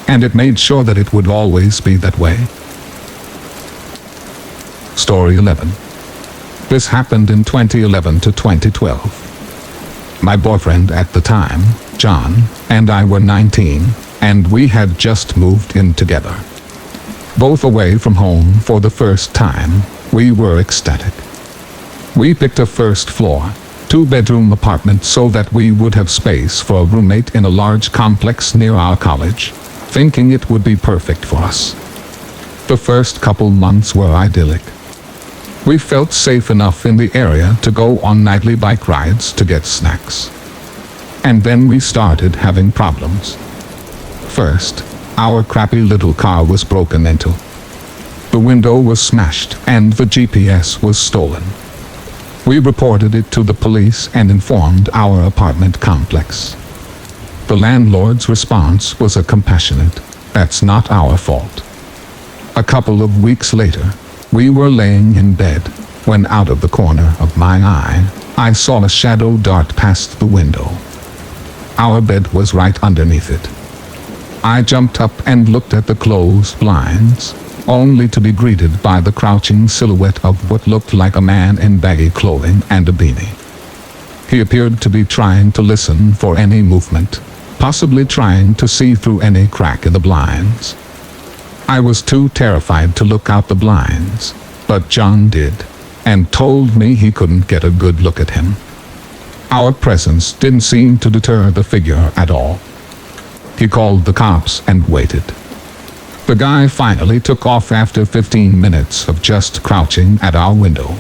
And it made sure that it would always be that way. Story 11. This happened in 2011 to 2012. My boyfriend at the time, John, and I were 19, and we had just moved in together. Both away from home for the first time, we were ecstatic. We picked a first-floor, 2-bedroom apartment so that we would have space for a roommate in a large complex near our college, thinking it would be perfect for us. The first couple months were idyllic. We felt safe enough in the area to go on nightly bike rides to get snacks. And then we started having problems. First, our crappy little car was broken into. The window was smashed and the GPS was stolen. We reported it to the police and informed our apartment complex. The landlord's response was a compassionate, "That's not our fault." A couple of weeks later, we were laying in bed, when out of the corner of my eye, I saw a shadow dart past the window. Our bed was right underneath it. I jumped up and looked at the closed blinds, only to be greeted by the crouching silhouette of what looked like a man in baggy clothing and a beanie. He appeared to be trying to listen for any movement, possibly trying to see through any crack in the blinds. I was too terrified to look out the blinds, but John did, and told me he couldn't get a good look at him. Our presence didn't seem to deter the figure at all. He called the cops and waited. The guy finally took off after 15 minutes of just crouching at our window.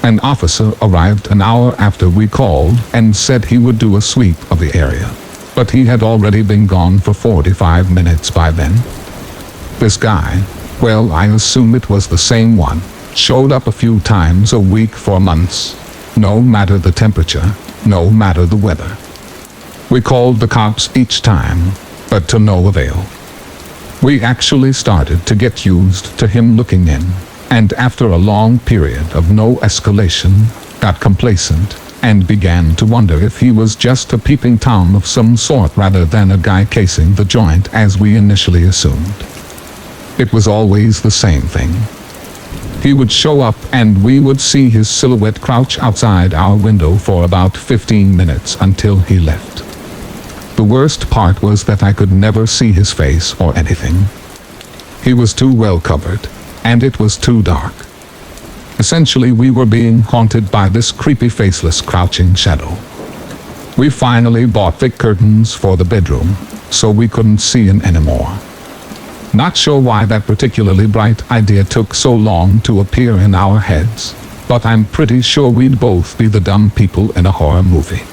An officer arrived an hour after we called and said he would do a sweep of the area, but he had already been gone for 45 minutes by then. This guy, well, I assume it was the same one, showed up a few times a week for months, no matter the temperature, no matter the weather. We called the cops each time, but to no avail. We actually started to get used to him looking in, and after a long period of no escalation, got complacent, and began to wonder if he was just a peeping Tom of some sort rather than a guy casing the joint as we initially assumed. It was always the same thing. He would show up and we would see his silhouette crouch outside our window for about 15 minutes until he left. The worst part was that I could never see his face or anything. He was too well covered, and it was too dark. Essentially, we were being haunted by this creepy faceless crouching shadow. We finally bought thick curtains for the bedroom, so we couldn't see him anymore. Not sure why that particularly bright idea took so long to appear in our heads, but I'm pretty sure we'd both be the dumb people in a horror movie.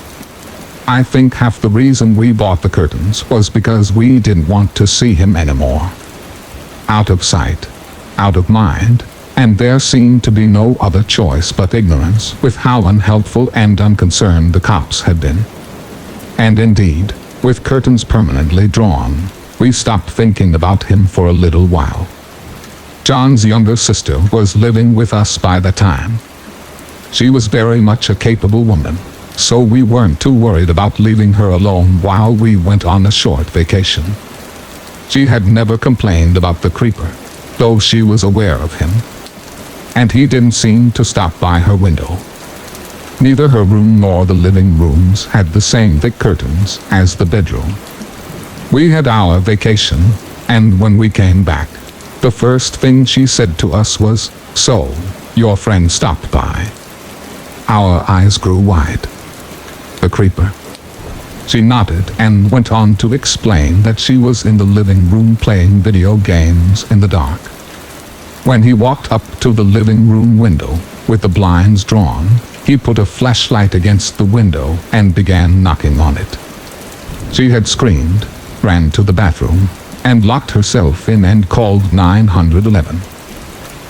I think half the reason we bought the curtains was because we didn't want to see him anymore. Out of sight, out of mind, and there seemed to be no other choice but ignorance with how unhelpful and unconcerned the cops had been. And indeed, with curtains permanently drawn, we stopped thinking about him for a little while. John's younger sister was living with us by the time. She was very much a capable woman, so we weren't too worried about leaving her alone while we went on a short vacation. She had never complained about the creeper, though she was aware of him. And he didn't seem to stop by her window. Neither her room nor the living rooms had the same thick curtains as the bedroom. We had our vacation, and when we came back, the first thing she said to us was, "So, your friend stopped by." Our eyes grew wide. The creeper. She nodded and went on to explain that she was in the living room playing video games in the dark. When he walked up to the living room window, with the blinds drawn, he put a flashlight against the window and began knocking on it. She had screamed, ran to the bathroom, and locked herself in and called 911.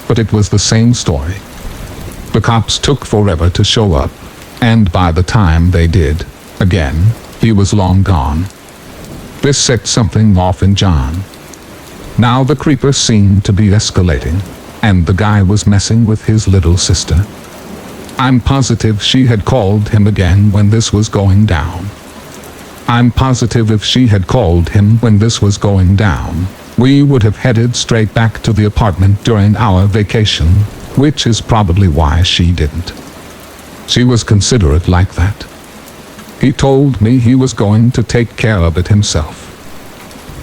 But it was the same story. The cops took forever to show up, and by the time they did, again, he was long gone. This set something off in John. Now the creeper seemed to be escalating, and the guy was messing with his little sister. I'm positive she had called him again when this was going down. I'm positive if she had called him when this was going down, we would have headed straight back to the apartment during our vacation, which is probably why she didn't. She was considerate like that. He told me he was going to take care of it himself.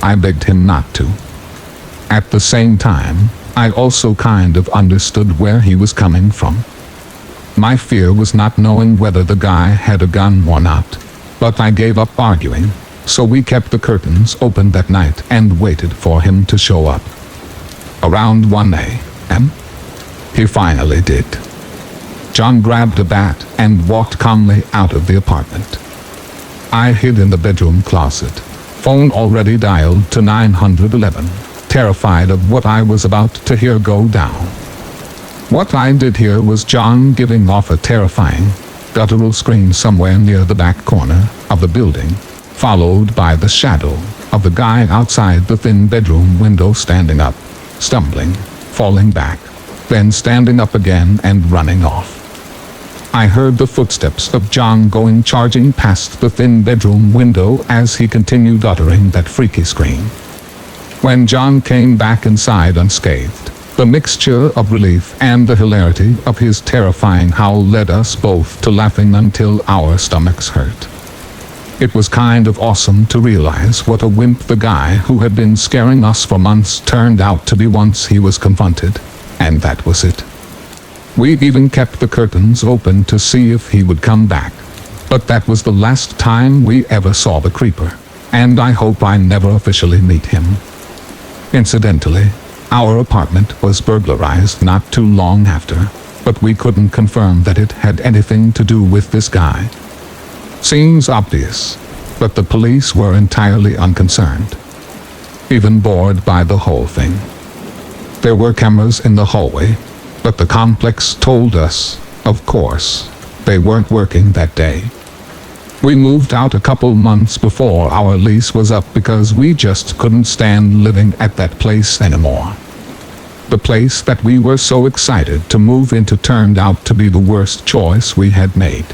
I begged him not to. At the same time, I also kind of understood where he was coming from. My fear was not knowing whether the guy had a gun or not, but I gave up arguing, so we kept the curtains open that night and waited for him to show up. Around 1 a.m., he finally did. John grabbed a bat and walked calmly out of the apartment. I hid in the bedroom closet, phone already dialed to 911, terrified of what I was about to hear go down. What I did hear was John giving off a terrifying, guttural scream somewhere near the back corner of the building, followed by the shadow of the guy outside the thin bedroom window standing up, stumbling, falling back, then standing up again and running off. I heard the footsteps of John going charging past the thin bedroom window as he continued uttering that freaky scream. When John came back inside unscathed, the mixture of relief and the hilarity of his terrifying howl led us both to laughing until our stomachs hurt. It was kind of awesome to realize what a wimp the guy who had been scaring us for months turned out to be once he was confronted, and that was it. We even kept the curtains open to see if he would come back, but that was the last time we ever saw the creeper, and I hope I never officially meet him. Incidentally, our apartment was burglarized not too long after, but we couldn't confirm that it had anything to do with this guy. Seems obvious, but the police were entirely unconcerned, even bored by the whole thing. There were cameras in the hallway, but the complex told us, of course, they weren't working that day. We moved out a couple months before our lease was up because we just couldn't stand living at that place anymore. The place that we were so excited to move into turned out to be the worst choice we had made.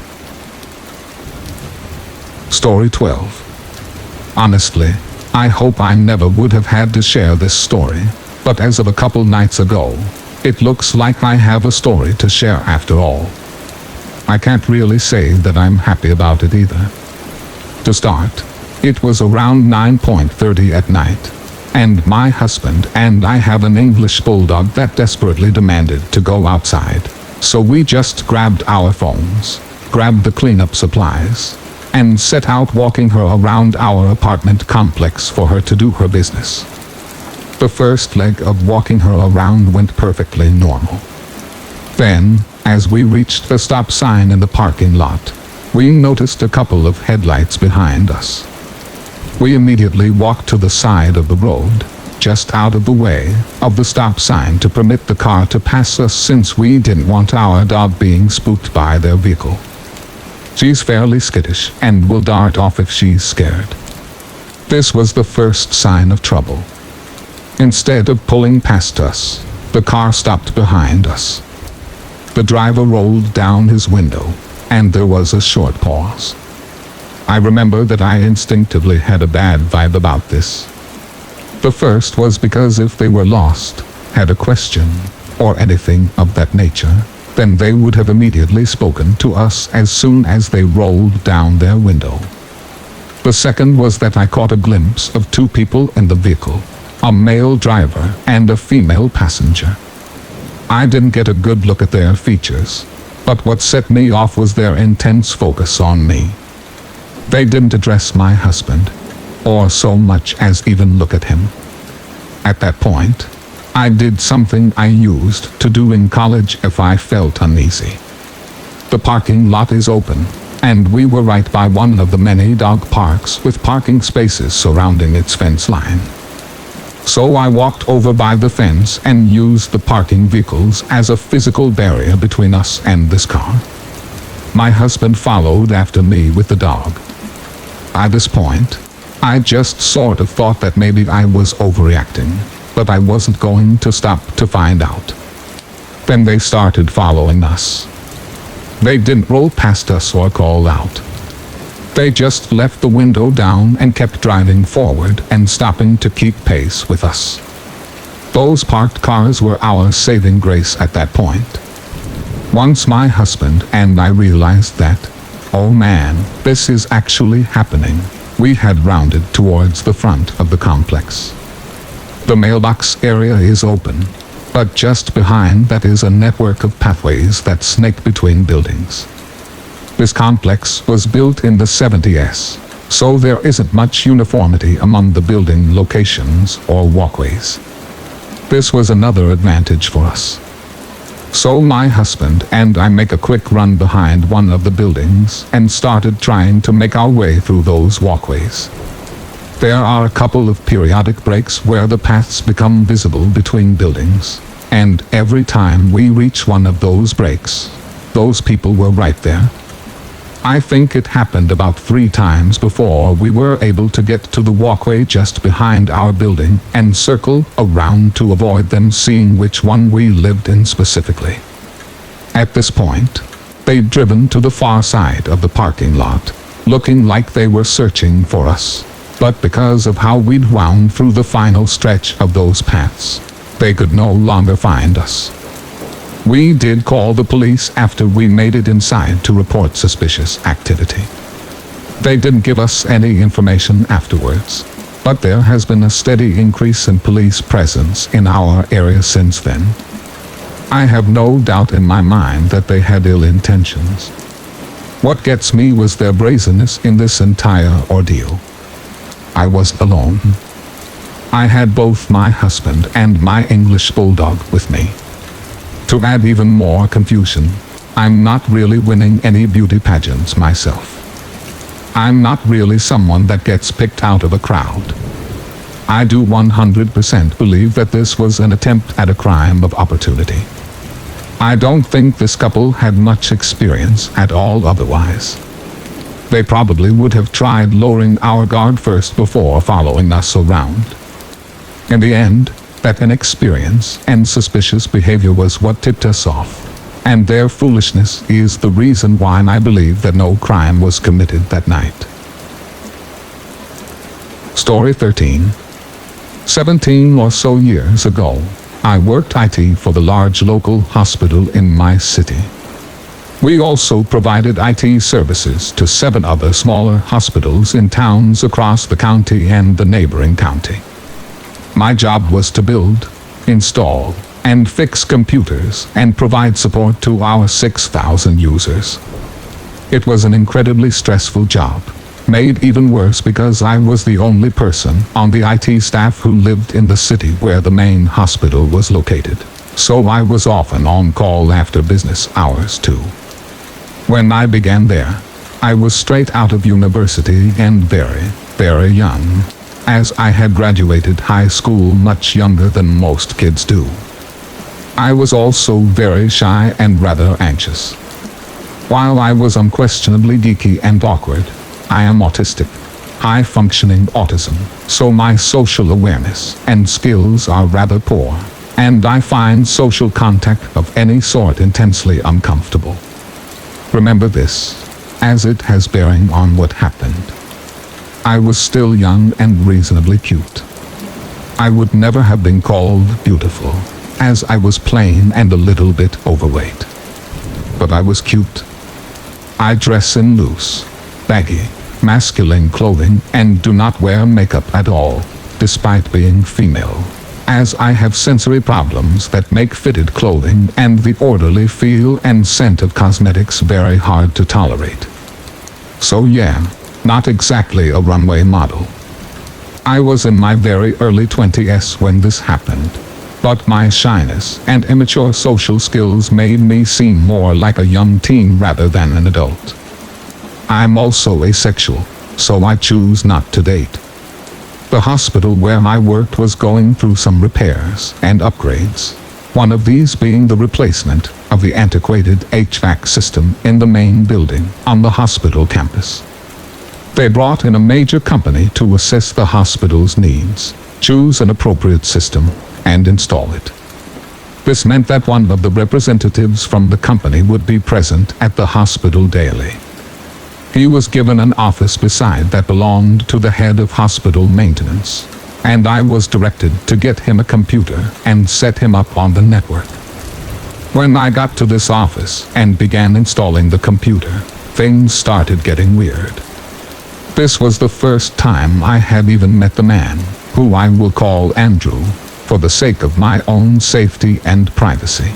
Story 12. Honestly, I hope I never would have had to share this story, but as of a couple nights ago, it looks like I have a story to share after all. I can't really say that I'm happy about it either. To start, it was around 9:30 at night, and my husband and I have an English bulldog that desperately demanded to go outside, so we just grabbed our phones, grabbed the cleanup supplies, and set out walking her around our apartment complex for her to do her business. The first leg of walking her around went perfectly normal. Then, as we reached the stop sign in the parking lot, we noticed a couple of headlights behind us. We immediately walked to the side of the road, just out of the way of the stop sign to permit the car to pass us since we didn't want our dog being spooked by their vehicle. She's fairly skittish and will dart off if she's scared. This was the first sign of trouble. Instead of pulling past us, the car stopped behind us. The driver rolled down his window, and there was a short pause. I remember that I instinctively had a bad vibe about this. The first was because if they were lost, had a question, or anything of that nature, then they would have immediately spoken to us as soon as they rolled down their window. The second was that I caught a glimpse of two people in the vehicle, a male driver and a female passenger. I didn't get a good look at their features, but what set me off was their intense focus on me. They didn't address my husband, or so much as even look at him. At that point, I did something I used to do in college if I felt uneasy. The parking lot is open, and we were right by one of the many dog parks with parking spaces surrounding its fence line. So I walked over by the fence and used the parking vehicles as a physical barrier between us and this car. My husband followed after me with the dog. By this point, I just sort of thought that maybe I was overreacting, but I wasn't going to stop to find out. Then they started following us. They didn't roll past us or call out. They just left the window down and kept driving forward and stopping to keep pace with us. Those parked cars were our saving grace at that point. Once my husband and I realized that, oh man, this is actually happening, we had rounded towards the front of the complex. The mailbox area is open, but just behind that is a network of pathways that snake between buildings. This complex was built in the 70s, so there isn't much uniformity among the building locations or walkways. This was another advantage for us. So my husband and I make a quick run behind one of the buildings and started trying to make our way through those walkways. There are a couple of periodic breaks where the paths become visible between buildings, and every time we reach one of those breaks, those people were right there. I think it happened about 3 times before we were able to get to the walkway just behind our building and circle around to avoid them seeing which one we lived in specifically. At this point, they'd driven to the far side of the parking lot, looking like they were searching for us. But because of how we'd wound through the final stretch of those paths, they could no longer find us. We did call the police after we made it inside to report suspicious activity. They didn't give us any information afterwards, but there has been a steady increase in police presence in our area since then. I have no doubt in my mind that they had ill intentions. What gets me was their brazenness in this entire ordeal. I was alone. I had both my husband and my English bulldog with me. To add even more confusion, I'm not really winning any beauty pageants myself. I'm not really someone that gets picked out of a crowd. I do 100% believe that this was an attempt at a crime of opportunity. I don't think this couple had much experience at all otherwise. They probably would have tried lowering our guard first before following us around. In the end, that inexperience and suspicious behavior was what tipped us off, and their foolishness is the reason why I believe that no crime was committed that night. Story 13. 17 or so years ago, I worked IT for the large local hospital in my city. We also provided IT services to 7 other smaller hospitals in towns across the county and the neighboring county. My job was to build, install, and fix computers and provide support to our 6,000 users. It was an incredibly stressful job, made even worse because I was the only person on the IT staff who lived in the city where the main hospital was located, so I was often on call after business hours too. When I began there, I was straight out of university and very, very young, as I had graduated high school much younger than most kids do. I was also very shy and rather anxious. While I was unquestionably geeky and awkward, I am autistic, high-functioning autism, so my social awareness and skills are rather poor, and I find social contact of any sort intensely uncomfortable. Remember this, as it has bearing on what happened. I was still young and reasonably cute. I would never have been called beautiful, as I was plain and a little bit overweight. But I was cute. I dress in loose, baggy, masculine clothing and do not wear makeup at all, despite being female, as I have sensory problems that make fitted clothing and the orderly feel and scent of cosmetics very hard to tolerate. So yeah, not exactly a runway model. I was in my very early 20s when this happened, but my shyness and immature social skills made me seem more like a young teen rather than an adult. I'm also asexual, so I choose not to date. The hospital where I worked was going through some repairs and upgrades, one of these being the replacement of the antiquated HVAC system in the main building on the hospital campus. They brought in a major company to assess the hospital's needs, choose an appropriate system, and install it. This meant that one of the representatives from the company would be present at the hospital daily. He was given an office beside that belonged to the head of hospital maintenance, and I was directed to get him a computer and set him up on the network. When I got to this office and began installing the computer, things started getting weird. This was the first time I had even met the man, who I will call Andrew, for the sake of my own safety and privacy.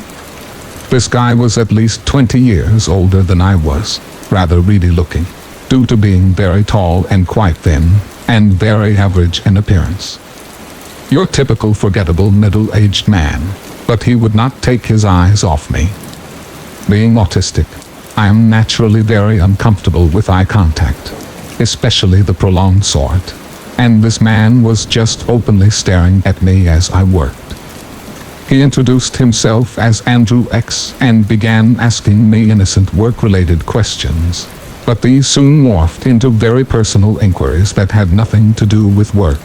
This guy was at least 20 years older than I was, rather reedy looking, due to being very tall and quite thin, and very average in appearance. Your typical forgettable middle-aged man, but he would not take his eyes off me. Being autistic, I am naturally very uncomfortable with eye contact, especially the prolonged sort, and this man was just openly staring at me as I worked. He introduced himself as Andrew X and began asking me innocent work-related questions, but these soon morphed into very personal inquiries that had nothing to do with work,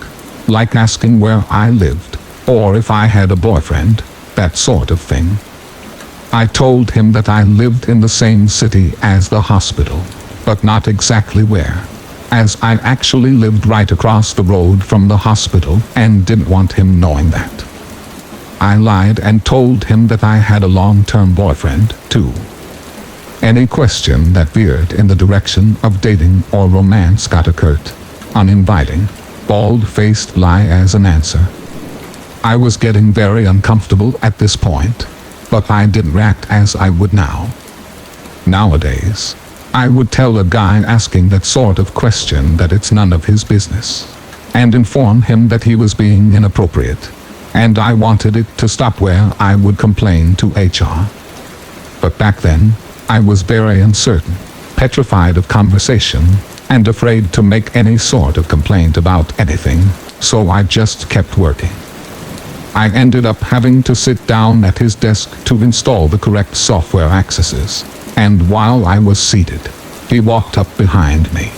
like asking where I lived, or if I had a boyfriend, that sort of thing. I told him that I lived in the same city as the hospital, but not exactly where, as I actually lived right across the road from the hospital and didn't want him knowing that. I lied and told him that I had a long-term boyfriend, too. Any question that veered in the direction of dating or romance got a curt, uninviting, bald-faced lie as an answer. I was getting very uncomfortable at this point, but I didn't react as I would now. Nowadays, I would tell a guy asking that sort of question that it's none of his business, and inform him that he was being inappropriate, and I wanted it to stop, where I would complain to HR. But back then, I was very uncertain, petrified of conversation, and afraid to make any sort of complaint about anything, so I just kept working. I ended up having to sit down at his desk to install the correct software accesses, and while I was seated, he walked up behind me.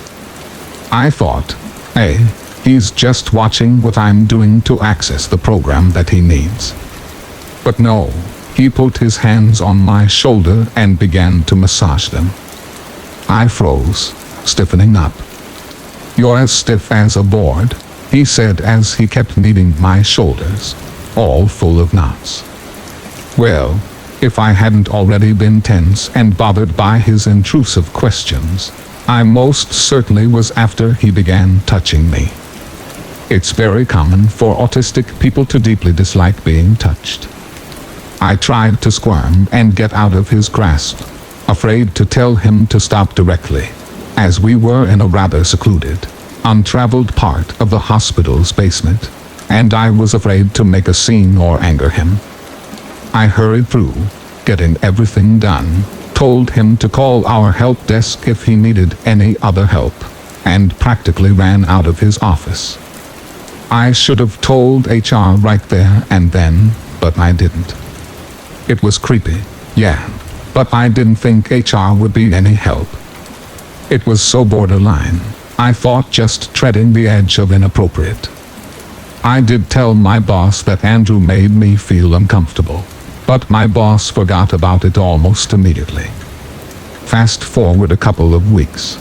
I thought, hey, he's just watching what I'm doing to access the program that he needs. But no, he put his hands on my shoulder and began to massage them. I froze, stiffening up. "You're as stiff as a board," he said as he kept kneading my shoulders, all full of knots. Well, if I hadn't already been tense and bothered by his intrusive questions, I most certainly was after he began touching me. It's very common for autistic people to deeply dislike being touched. I tried to squirm and get out of his grasp, afraid to tell him to stop directly, as we were in a rather secluded, untraveled part of the hospital's basement, and I was afraid to make a scene or anger him. I hurried through, getting everything done, told him to call our help desk if he needed any other help, and practically ran out of his office. I should have told HR right there and then, but I didn't. It was creepy, yeah, but I didn't think HR would be any help. It was so borderline, I thought just treading the edge of inappropriate. I did tell my boss that Andrew made me feel uncomfortable, but my boss forgot about it almost immediately. Fast forward a couple of weeks.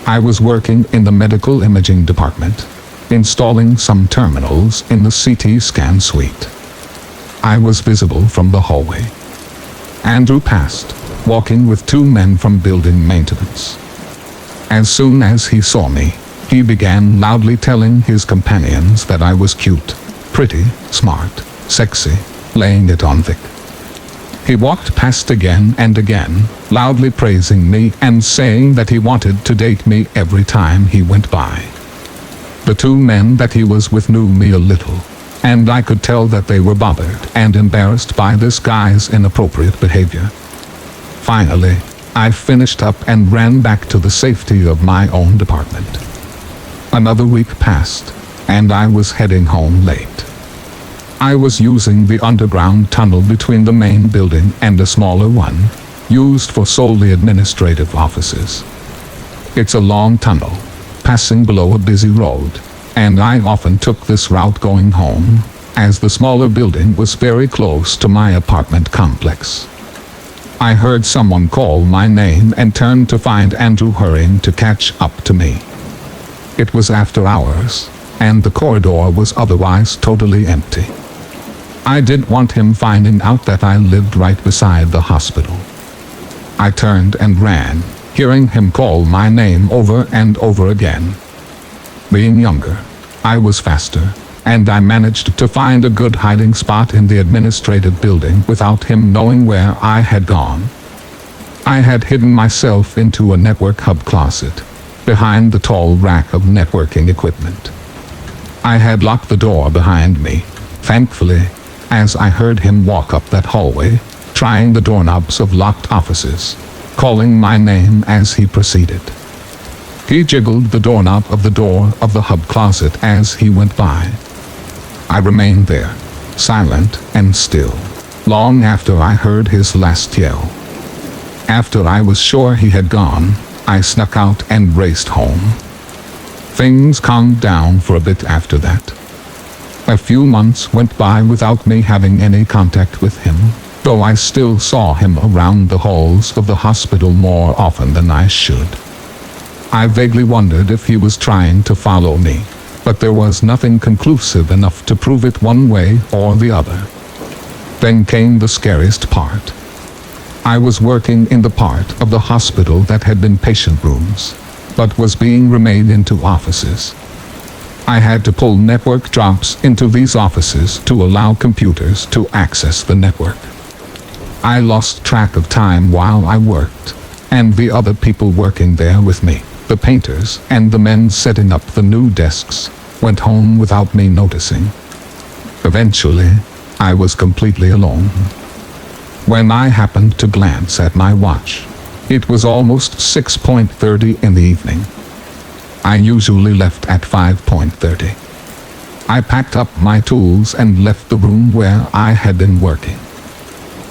I was working in the medical imaging department, installing some terminals in the CT scan suite. I was visible from the hallway. Andrew passed, walking with two men from building maintenance. As soon as he saw me, he began loudly telling his companions that I was cute, pretty, smart, sexy, laying it on thick. He walked past again and again, loudly praising me and saying that he wanted to date me every time he went by. The two men that he was with knew me a little, and I could tell that they were bothered and embarrassed by this guy's inappropriate behavior. Finally, I finished up and ran back to the safety of my own department. Another week passed, and I was heading home late. I was using the underground tunnel between the main building and a smaller one, used for solely administrative offices. It's a long tunnel, passing below a busy road, and I often took this route going home, as the smaller building was very close to my apartment complex. I heard someone call my name and turned to find Andrew hurrying to catch up to me. It was after hours, and the corridor was otherwise totally empty. I didn't want him finding out that I lived right beside the hospital. I turned and ran, hearing him call my name over and over again. Being younger, I was faster, and I managed to find a good hiding spot in the administrative building without him knowing where I had gone. I had hidden myself into a network hub closet, behind the tall rack of networking equipment. I had locked the door behind me, thankfully, as I heard him walk up that hallway, trying the doorknobs of locked offices, calling my name as he proceeded. He jiggled the doorknob of the door of the hub closet as he went by. I remained there, silent and still, long after I heard his last yell. After I was sure he had gone, I snuck out and raced home. Things calmed down for a bit after that. A few months went by without me having any contact with him, though I still saw him around the halls of the hospital more often than I should. I vaguely wondered if he was trying to follow me, but there was nothing conclusive enough to prove it one way or the other. Then came the scariest part. I was working in the part of the hospital that had been patient rooms, but was being remade into offices. I had to pull network drops into these offices to allow computers to access the network. I lost track of time while I worked, and the other people working there with me, the painters and the men setting up the new desks, went home without me noticing. Eventually, I was completely alone. When I happened to glance at my watch, it was almost 6:30 in the evening. I usually left at 5:30. I packed up my tools and left the room where I had been working.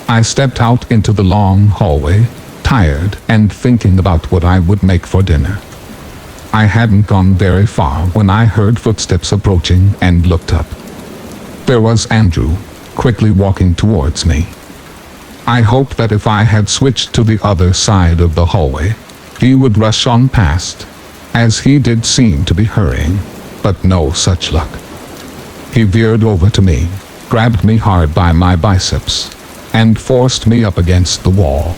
I stepped out into the long hallway, tired and thinking about what I would make for dinner. I hadn't gone very far when I heard footsteps approaching and looked up. There was Andrew, quickly walking towards me. I hoped that if I had switched to the other side of the hallway, he would rush on past, as he did seem to be hurrying, but no such luck. He veered over to me, grabbed me hard by my biceps, and forced me up against the wall.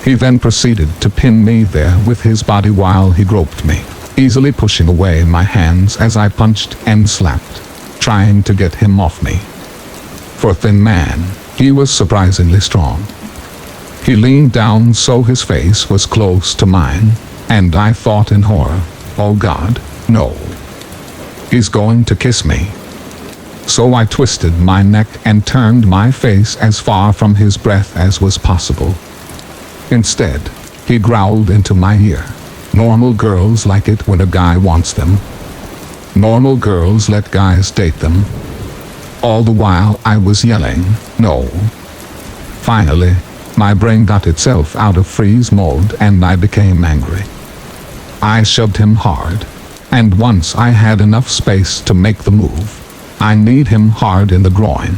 He then proceeded to pin me there with his body while he groped me, easily pushing away my hands as I punched and slapped, trying to get him off me. For a thin man, he was surprisingly strong. He leaned down so his face was close to mine, and I thought in horror, oh God, no. He's going to kiss me. So I twisted my neck and turned my face as far from his breath as was possible. Instead, he growled into my ear, "Normal girls like it when a guy wants them. Normal girls let guys date them." All the while I was yelling, "No." Finally, my brain got itself out of freeze mode and I became angry. I shoved him hard, and once I had enough space to make the move, I kneed him hard in the groin.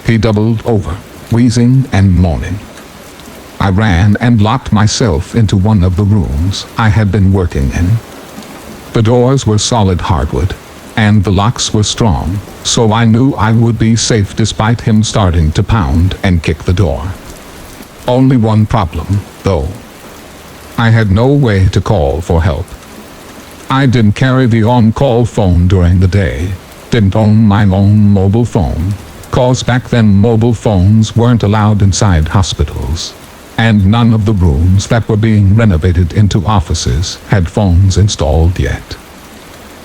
He doubled over, wheezing and moaning. I ran and locked myself into one of the rooms I had been working in. The doors were solid hardwood, and the locks were strong, so I knew I would be safe despite him starting to pound and kick the door. Only one problem, though. I had no way to call for help. I didn't carry the on-call phone during the day, didn't own my own mobile phone, 'cause back then mobile phones weren't allowed inside hospitals, and none of the rooms that were being renovated into offices had phones installed yet.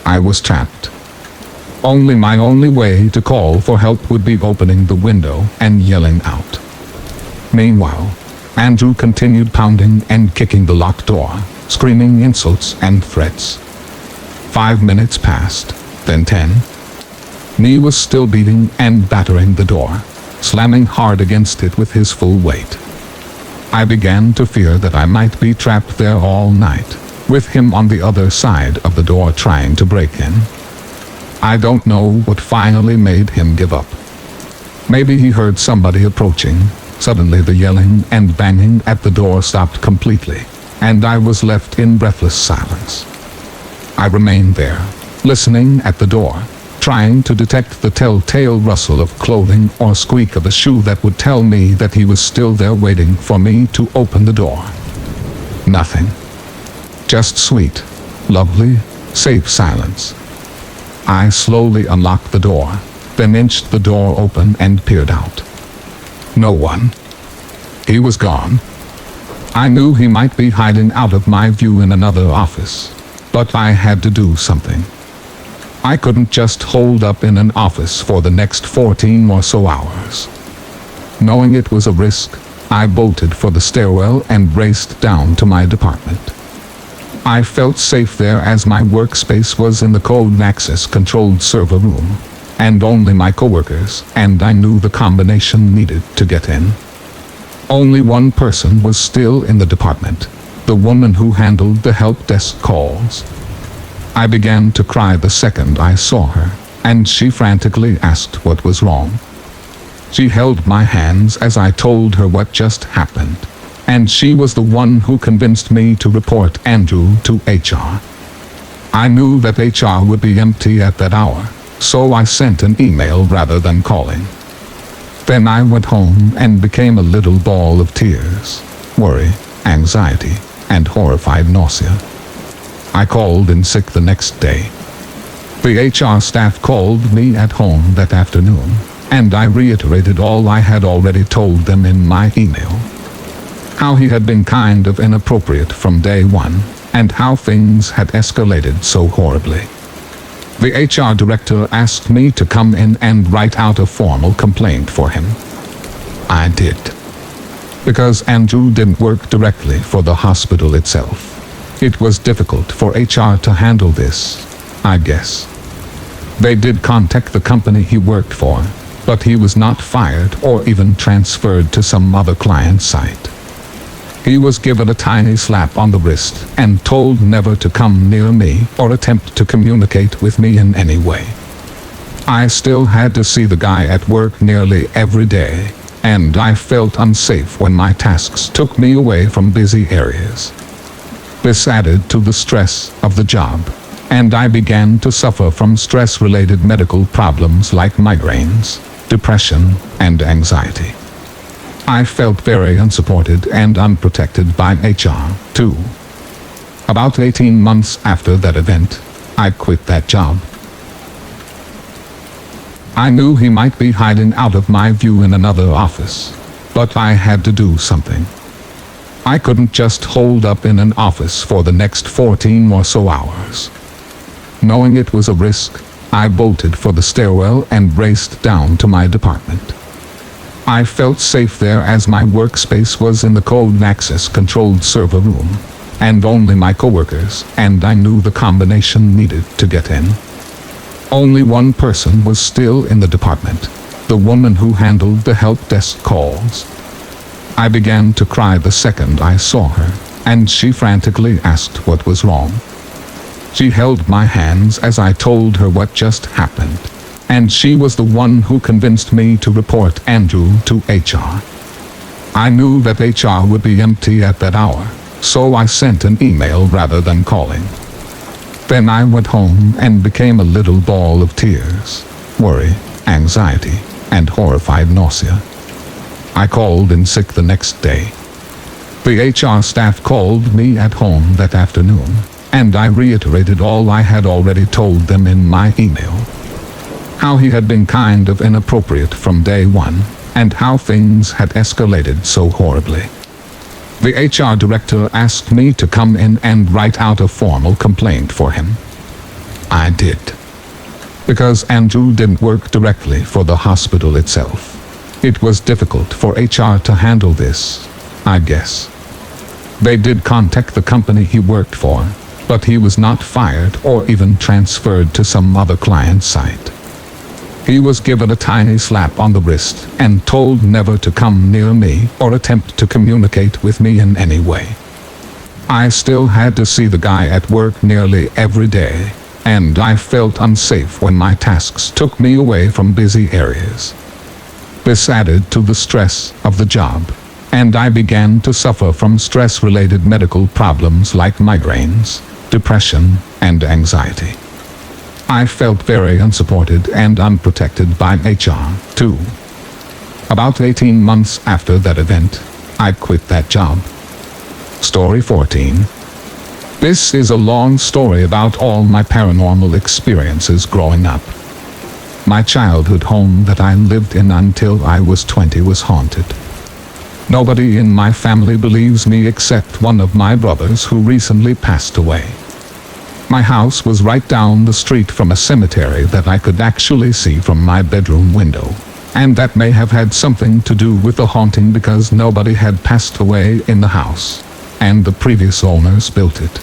I was trapped. My only way to call for help would be opening the window and yelling out. Meanwhile, Andrew continued pounding and kicking the locked door, screaming insults and threats. 5 minutes passed, then 10. He was still beating and battering the door, slamming hard against it with his full weight. I began to fear that I might be trapped there all night, with him on the other side of the door trying to break in. I don't know what finally made him give up. Maybe he heard somebody approaching. Suddenly the yelling and banging at the door stopped completely, and I was left in breathless silence. I remained there, listening at the door, trying to detect the telltale rustle of clothing or squeak of a shoe that would tell me that he was still there waiting for me to open the door. Nothing. Just sweet, lovely, safe silence. I slowly unlocked the door, then inched the door open and peered out. No one. He was gone. I knew he might be hiding out of my view in another office, but I had to do something. I couldn't just hold up in an office for the next 14 or so hours. Knowing it was a risk, I bolted for the stairwell and raced down to my department. I felt safe there as my workspace was in the cold access controlled server room, and only my coworkers and I knew the combination needed to get in. Only one person was still in the department, the woman who handled the help desk calls. I began to cry the second I saw her, and she frantically asked what was wrong. She held my hands as I told her what just happened, and she was the one who convinced me to report Andrew to HR. I knew that HR would be empty at that hour, so I sent an email rather than calling. Then I went home and became a little ball of tears, worry, anxiety, and horrified nausea. I called in sick the next day. The HR staff called me at home that afternoon, and I reiterated all I had already told them in my email. How he had been kind of inappropriate from day one, and how things had escalated so horribly. The HR director asked me to come in and write out a formal complaint for him. I did. Because Andrew didn't work directly for the hospital itself. It was difficult for HR to handle this, I guess. They did contact the company he worked for, but he was not fired or even transferred to some other client site. He was given a tiny slap on the wrist and told never to come near me or attempt to communicate with me in any way. I still had to see the guy at work nearly every day, and I felt unsafe when my tasks took me away from busy areas. This added to the stress of the job, and I began to suffer from stress-related medical problems like migraines, depression, and anxiety. I felt very unsupported and unprotected by HR, too. About 18 months after that event, I quit that job. I knew he might be hiding out of my view in another office, but I had to do something. I couldn't just hold up in an office for the next 14 or so hours. Knowing it was a risk, I bolted for the stairwell and raced down to my department. I felt safe there as my workspace was in the cold access controlled server room, and only my coworkers and I knew the combination needed to get in. Only one person was still in the department, the woman who handled the help desk calls. I began to cry the second I saw her, and she frantically asked what was wrong. She held my hands as I told her what just happened, and she was the one who convinced me to report Andrew to HR. I knew that HR would be empty at that hour, so I sent an email rather than calling. Then I went home and became a little ball of tears, worry, anxiety, and horrified nausea. I called in sick the next day. The HR staff called me at home that afternoon, and I reiterated all I had already told them in my email. How he had been kind of inappropriate from day one, and how things had escalated so horribly. The HR director asked me to come in and write out a formal complaint for him. I did. Because Andrew didn't work directly for the hospital itself. It was difficult for HR to handle this, I guess. They did contact the company he worked for, but he was not fired or even transferred to some other client site. He was given a tiny slap on the wrist and told never to come near me or attempt to communicate with me in any way. I still had to see the guy at work nearly every day, and I felt unsafe when my tasks took me away from busy areas. This added to the stress of the job, and I began to suffer from stress-related medical problems like migraines, depression, and anxiety. I felt very unsupported and unprotected by HR, too. About 18 months after that event, I quit that job. Story 14. This is a long story about all my paranormal experiences growing up. My childhood home that I lived in until I was 20 was haunted. Nobody in my family believes me except one of my brothers who recently passed away. My house was right down the street from a cemetery that I could actually see from my bedroom window, and that may have had something to do with the haunting because nobody had passed away in the house, and the previous owners built it.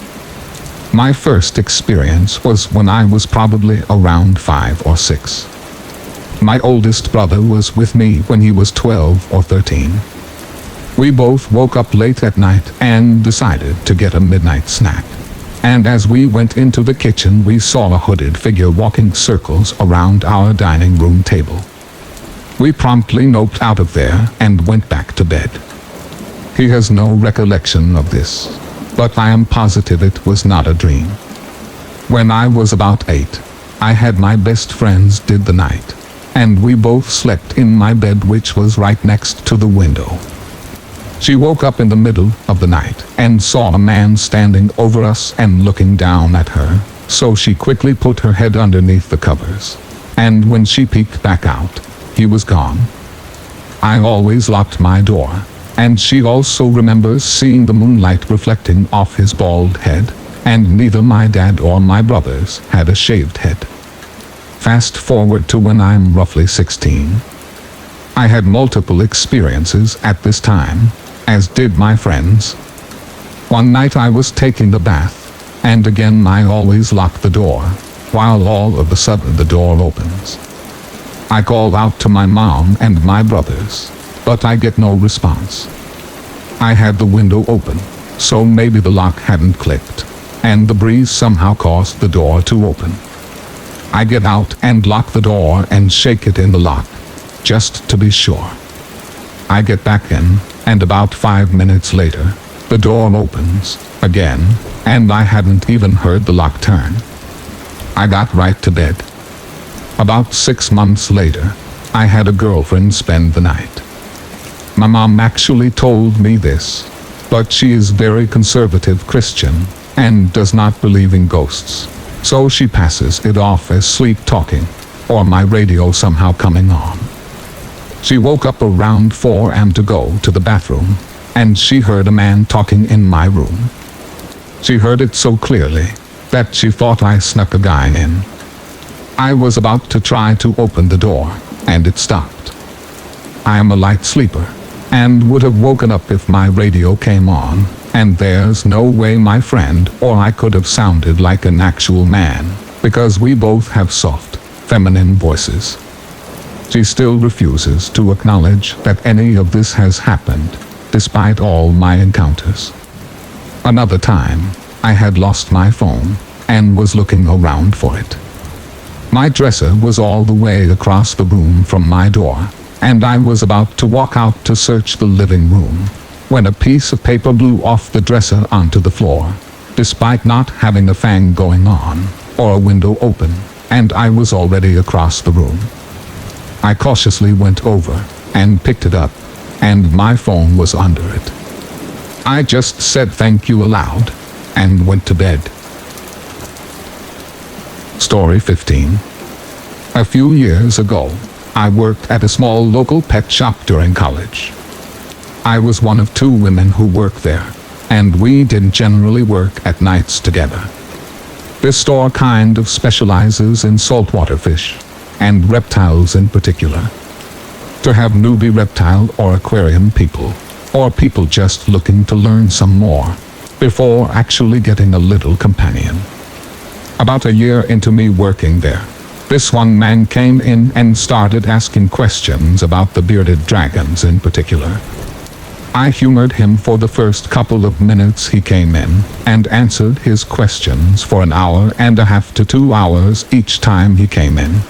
My first experience was when I was probably around 5 or 6. My oldest brother was with me when he was 12 or 13. We both woke up late at night and decided to get a midnight snack. And as we went into the kitchen, we saw a hooded figure walking circles around our dining room table. We promptly noped out of there and went back to bed. He has no recollection of this, but I am positive it was not a dream. When I was about 8, I had my best friends did the night, and we both slept in my bed, which was right next to the window. She woke up in the middle of the night and saw a man standing over us and looking down at her, so she quickly put her head underneath the covers. And when she peeked back out, he was gone. I always locked my door, and she also remembers seeing the moonlight reflecting off his bald head, and neither my dad or my brothers had a shaved head. Fast forward to when I'm roughly 16. I had multiple experiences at this time, as did my friends. One night I was taking a bath, and again I always lock the door, while all of a sudden the door opens. I call out to my mom and my brothers, but I get no response. I had the window open, so maybe the lock hadn't clicked, and the breeze somehow caused the door to open. I get out and lock the door and shake it in the lock, just to be sure. I get back in, and about 5 minutes later, the door opens again, and I hadn't even heard the lock turn. I got right to bed. About 6 months later, I had a girlfriend spend the night. My mom actually told me this, but she is very conservative Christian and does not believe in ghosts, so she passes it off as sleep talking, or my radio somehow coming on. She woke up around 4 a.m. to go to the bathroom, and she heard a man talking in my room. She heard it so clearly that she thought I snuck a guy in. I was about to try to open the door, and it stopped. I am a light sleeper, and would have woken up if my radio came on, and there's no way my friend or I could have sounded like an actual man, because we both have soft, feminine voices. She still refuses to acknowledge that any of this has happened, despite all my encounters. Another time, I had lost my phone, and was looking around for it. My dresser was all the way across the room from my door, and I was about to walk out to search the living room, when a piece of paper blew off the dresser onto the floor, despite not having a fan going on, or a window open, and I was already across the room. I cautiously went over, and picked it up, and my phone was under it. I just said thank you aloud, and went to bed. Story 15. A few years ago, I worked at a small local pet shop during college. I was one of 2 women who worked there, and we didn't generally work at nights together. This store kind of specializes in saltwater fish, and reptiles in particular. To have newbie reptile or aquarium people, or people just looking to learn some more, before actually getting a little companion. About a year into me working there, this one man came in and started asking questions about the bearded dragons in particular. I humored him for the first couple of minutes he came in, and answered his questions for an hour and a half to 2 hours each time he came in.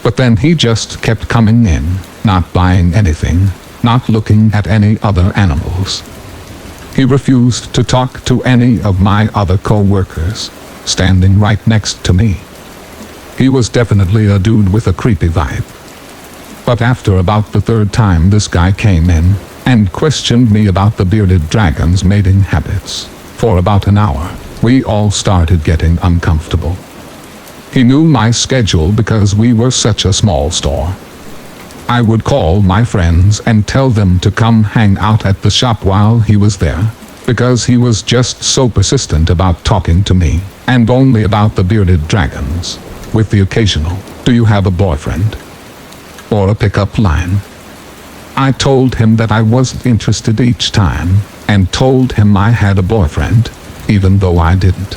But then he just kept coming in, not buying anything, not looking at any other animals. He refused to talk to any of my other co-workers, standing right next to me. He was definitely a dude with a creepy vibe. But after about the 3rd time this guy came in, and questioned me about the bearded dragon's mating habits, for about an hour, we all started getting uncomfortable. He knew my schedule because we were such a small store. I would call my friends and tell them to come hang out at the shop while he was there, because he was just so persistent about talking to me, and only about the bearded dragons, with the occasional, "Do you have a boyfriend?" or a pickup line. I told him that I wasn't interested each time, and told him I had a boyfriend, even though I didn't.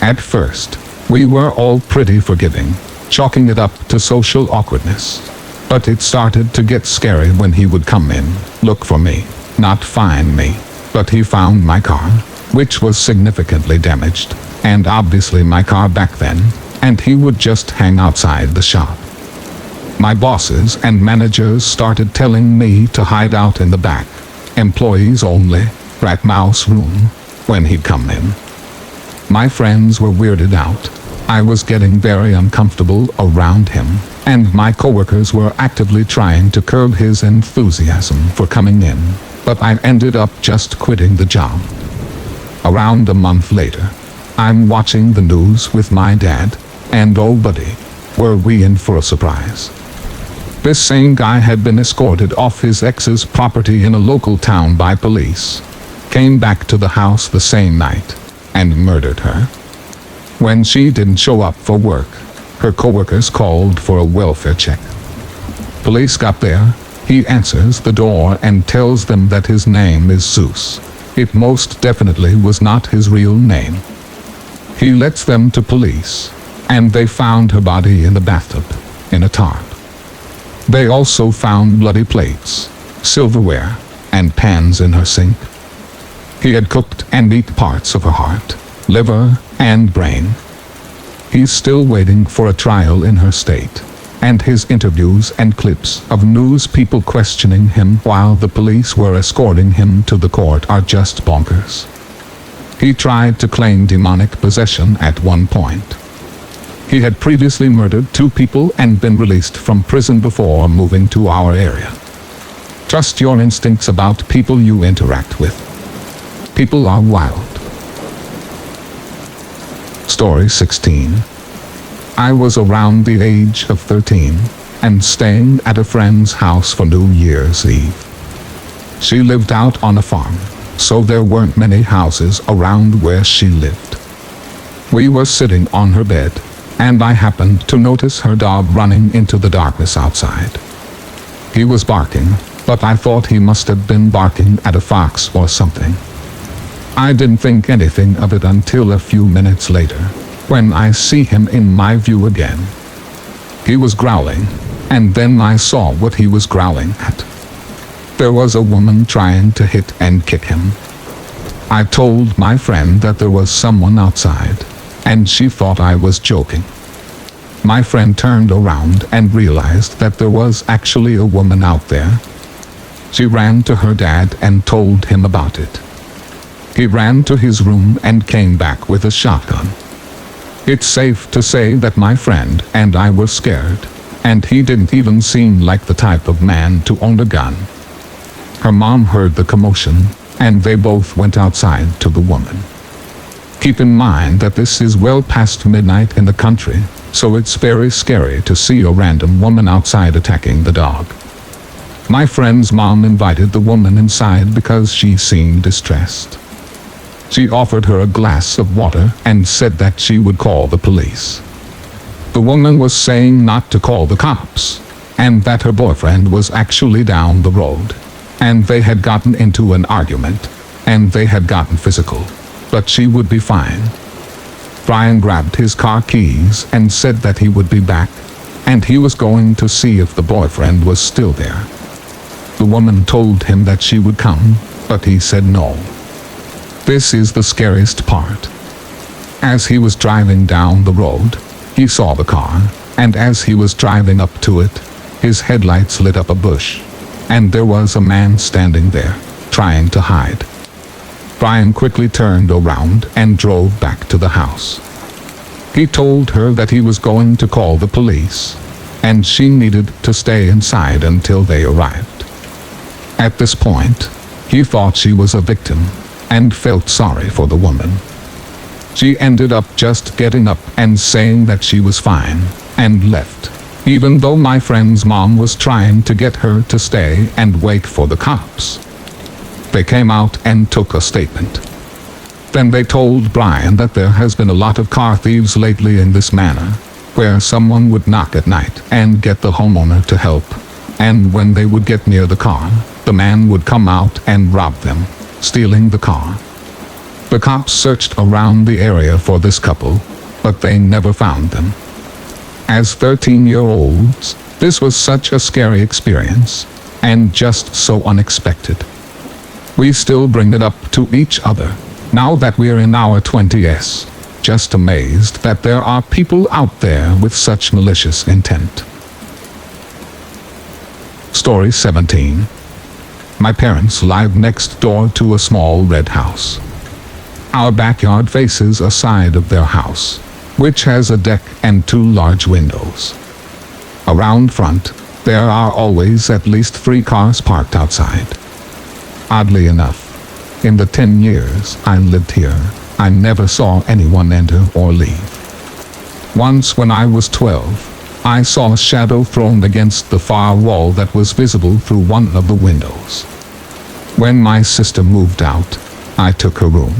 At first, we were all pretty forgiving, chalking it up to social awkwardness. But it started to get scary when he would come in, look for me, not find me, but he found my car, which was significantly damaged, and obviously my car back then, and he would just hang outside the shop. My bosses and managers started telling me to hide out in the back, employees only, rat mouse room, when he'd come in. My friends were weirded out. I was getting very uncomfortable around him, and my coworkers were actively trying to curb his enthusiasm for coming in, but I ended up just quitting the job. Around a month later, I'm watching the news with my dad, and oh buddy, were we in for a surprise. This same guy had been escorted off his ex's property in a local town by police, came back to the house the same night, and murdered her. When she didn't show up for work, her coworkers called for a welfare check. Police got there, he answers the door and tells them that his name is Zeus. It most definitely was not his real name. He lets them to police, and they found her body in the bathtub, in a tarp. They also found bloody plates, silverware, and pans in her sink. He had cooked and eaten parts of her heart, liver, and brain. He's still waiting for a trial in her state, and his interviews and clips of news people questioning him while the police were escorting him to the court are just bonkers. He tried to claim demonic possession at one point. He had previously murdered 2 people and been released from prison before moving to our area. Trust your instincts about people you interact with. People are wild. Story 16. I was around the age of 13 and staying at a friend's house for New Year's Eve. She lived out on a farm, so there weren't many houses around where she lived. We were sitting on her bed, and I happened to notice her dog running into the darkness outside. He was barking, but I thought he must have been barking at a fox or something. I didn't think anything of it until a few minutes later, when I see him in my view again. He was growling, and then I saw what he was growling at. There was a woman trying to hit and kick him. I told my friend that there was someone outside, and she thought I was joking. My friend turned around and realized that there was actually a woman out there. She ran to her dad and told him about it. He ran to his room and came back with a shotgun. It's safe to say that my friend and I were scared, and he didn't even seem like the type of man to own a gun. Her mom heard the commotion, and they both went outside to the woman. Keep in mind that this is well past midnight in the country, so it's very scary to see a random woman outside attacking the dog. My friend's mom invited the woman inside because she seemed distressed. She offered her a glass of water and said that she would call the police. The woman was saying not to call the cops, and that her boyfriend was actually down the road, and they had gotten into an argument, and they had gotten physical, but she would be fine. Brian grabbed his car keys and said that he would be back, and he was going to see if the boyfriend was still there. The woman told him that she would come, but he said no. This is the scariest part. As he was driving down the road, he saw the car, and as he was driving up to it, his headlights lit up a bush, and there was a man standing there, trying to hide. Brian quickly turned around and drove back to the house. He told her that he was going to call the police, and she needed to stay inside until they arrived. At this point, he thought she was a victim, and felt sorry for the woman. She ended up just getting up and saying that she was fine, and left, even though my friend's mom was trying to get her to stay and wait for the cops. They came out and took a statement. Then they told Brian that there has been a lot of car thieves lately in this manner, where someone would knock at night and get the homeowner to help, and when they would get near the car, the man would come out and rob them, stealing the car. The cops searched around the area for this couple, but they never found them. As 13-year-olds, this was such a scary experience, and just so unexpected. We still bring it up to each other, now that we're in our 20s, just amazed that there are people out there with such malicious intent. Story 17. My parents live next door to a small red house. Our backyard faces a side of their house, which has a deck and 2 large windows. Around front, there are always at least 3 cars parked outside. Oddly enough, in the 10 years I lived here, I never saw anyone enter or leave. Once when I was 12, I saw a shadow thrown against the far wall that was visible through one of the windows. When my sister moved out, I took her room.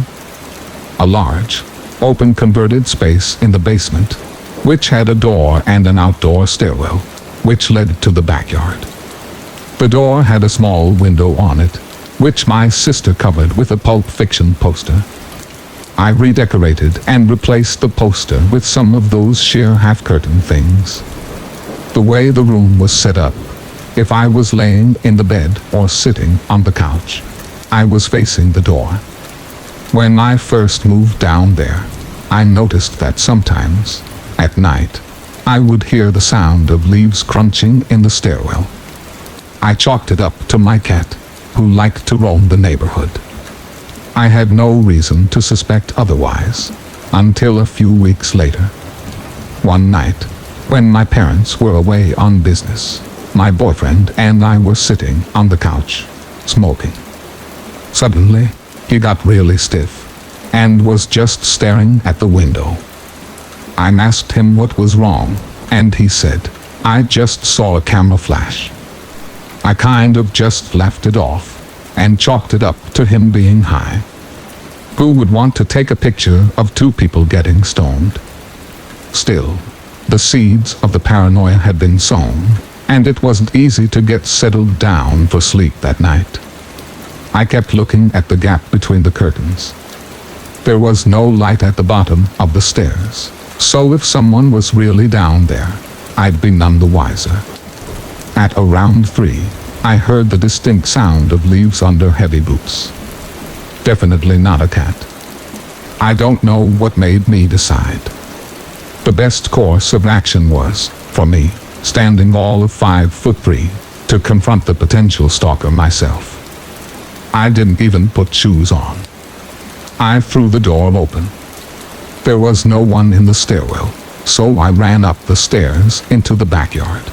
A large, open converted space in the basement, which had a door and an outdoor stairwell, which led to the backyard. The door had a small window on it, which my sister covered with a Pulp Fiction poster. I redecorated and replaced the poster with some of those sheer half-curtain things. The way the room was set up, if I was laying in the bed or sitting on the couch, I was facing the door. When I first moved down there, I noticed that sometimes, at night, I would hear the sound of leaves crunching in the stairwell. I chalked it up to my cat, who liked to roam the neighborhood. I had no reason to suspect otherwise, until a few weeks later. One night, when my parents were away on business, my boyfriend and I were sitting on the couch, smoking. Suddenly, he got really stiff, and was just staring at the window. I asked him what was wrong, and he said, "I just saw a camera flash." I kind of just laughed it off, and chalked it up to him being high. Who would want to take a picture of 2 people getting stoned? Still, the seeds of the paranoia had been sown, and it wasn't easy to get settled down for sleep that night. I kept looking at the gap between the curtains. There was no light at the bottom of the stairs, so if someone was really down there, I'd be none the wiser. At around 3, I heard the distinct sound of leaves under heavy boots. Definitely not a cat. I don't know what made me decide. The best course of action was, for me, standing all of 5'3", to confront the potential stalker myself. I didn't even put shoes on. I threw the door open. There was no one in the stairwell, so I ran up the stairs into the backyard.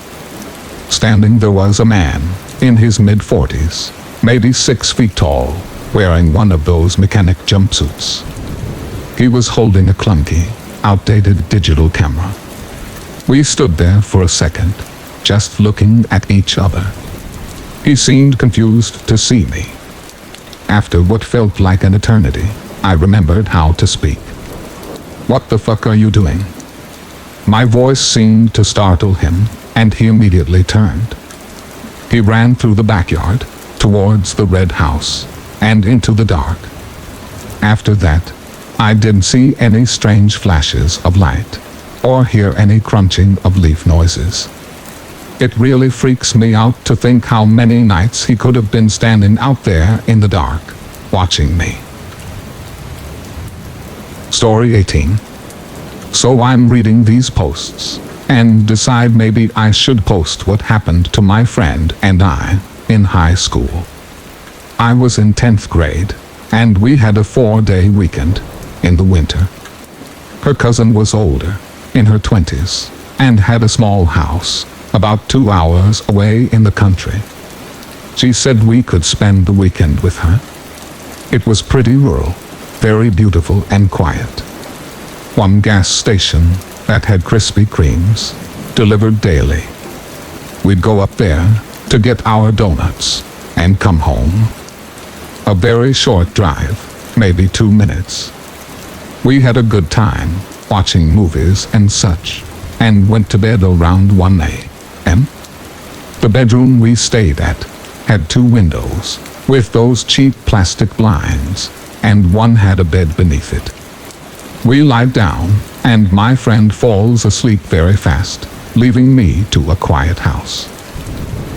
Standing there was a man, in his mid-40s, maybe 6 feet tall, wearing one of those mechanic jumpsuits. He was holding a clunky, outdated digital camera. We stood there for a second, just looking at each other. He seemed confused to see me. After what felt like an eternity, I remembered how to speak. "What the fuck are you doing?" My voice seemed to startle him, and he immediately turned. He ran through the backyard, towards the red house, and into the dark. After that, I didn't see any strange flashes of light, or hear any crunching of leaf noises. It really freaks me out to think how many nights he could have been standing out there in the dark, watching me. Story 18. So I'm reading these posts, and decide maybe I should post what happened to my friend and I, in high school. I was in 10th grade, and we had a 4-day weekend, in the winter. Her cousin was older, in her 20s, and had a small house, about 2 hours away in the country. She said we could spend the weekend with her. It was pretty rural, very beautiful and quiet. One gas station that had Krispy Kremes, delivered daily. We'd go up there to get our donuts and come home. A very short drive, maybe 2 minutes. We had a good time watching movies and such, and went to bed around 1 a.m. The bedroom we stayed at had 2 windows, with those cheap plastic blinds, and one had a bed beneath it. We lie down, and my friend falls asleep very fast, leaving me to a quiet house.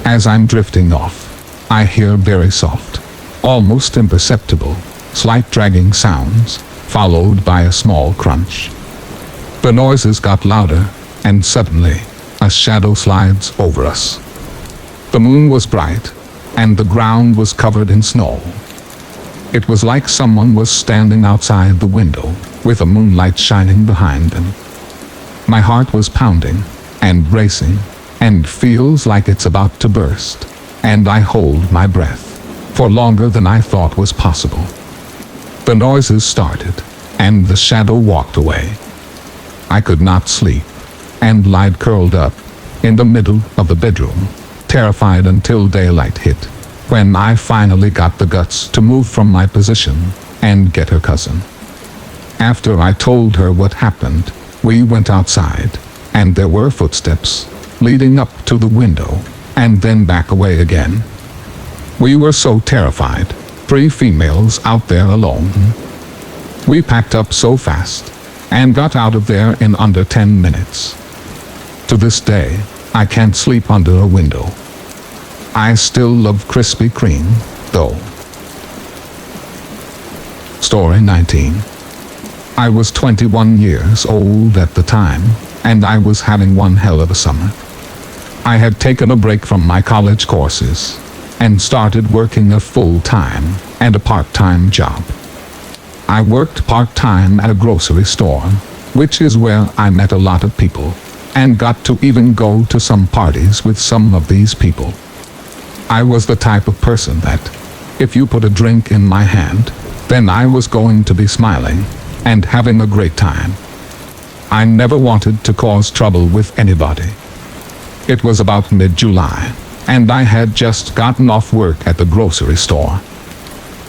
As I'm drifting off, I hear very soft, almost imperceptible, slight dragging sounds, followed by a small crunch. The noises got louder, and suddenly, a shadow slides over us. The moon was bright, and the ground was covered in snow. It was like someone was standing outside the window, with the moonlight shining behind them. My heart was pounding, and racing, and feels like it's about to burst, and I hold my breath, for longer than I thought was possible. The noises started, and the shadow walked away. I could not sleep, and lied curled up, in the middle of the bedroom, terrified until daylight hit, when I finally got the guts to move from my position, and get her cousin. After I told her what happened, we went outside, and there were footsteps, leading up to the window, and then back away again. We were so terrified, 3 females out there alone. We packed up so fast, and got out of there in under 10 minutes. To this day, I can't sleep under a window. I still love Krispy Kreme, though. Story 19. I was 21 years old at the time, and I was having one hell of a summer. I had taken a break from my college courses, and started working a full-time and a part-time job. I worked part-time at a grocery store, which is where I met a lot of people, and got to even go to some parties with some of these people. I was the type of person that, if you put a drink in my hand, then I was going to be smiling and having a great time. I never wanted to cause trouble with anybody. It was about mid-July, and I had just gotten off work at the grocery store.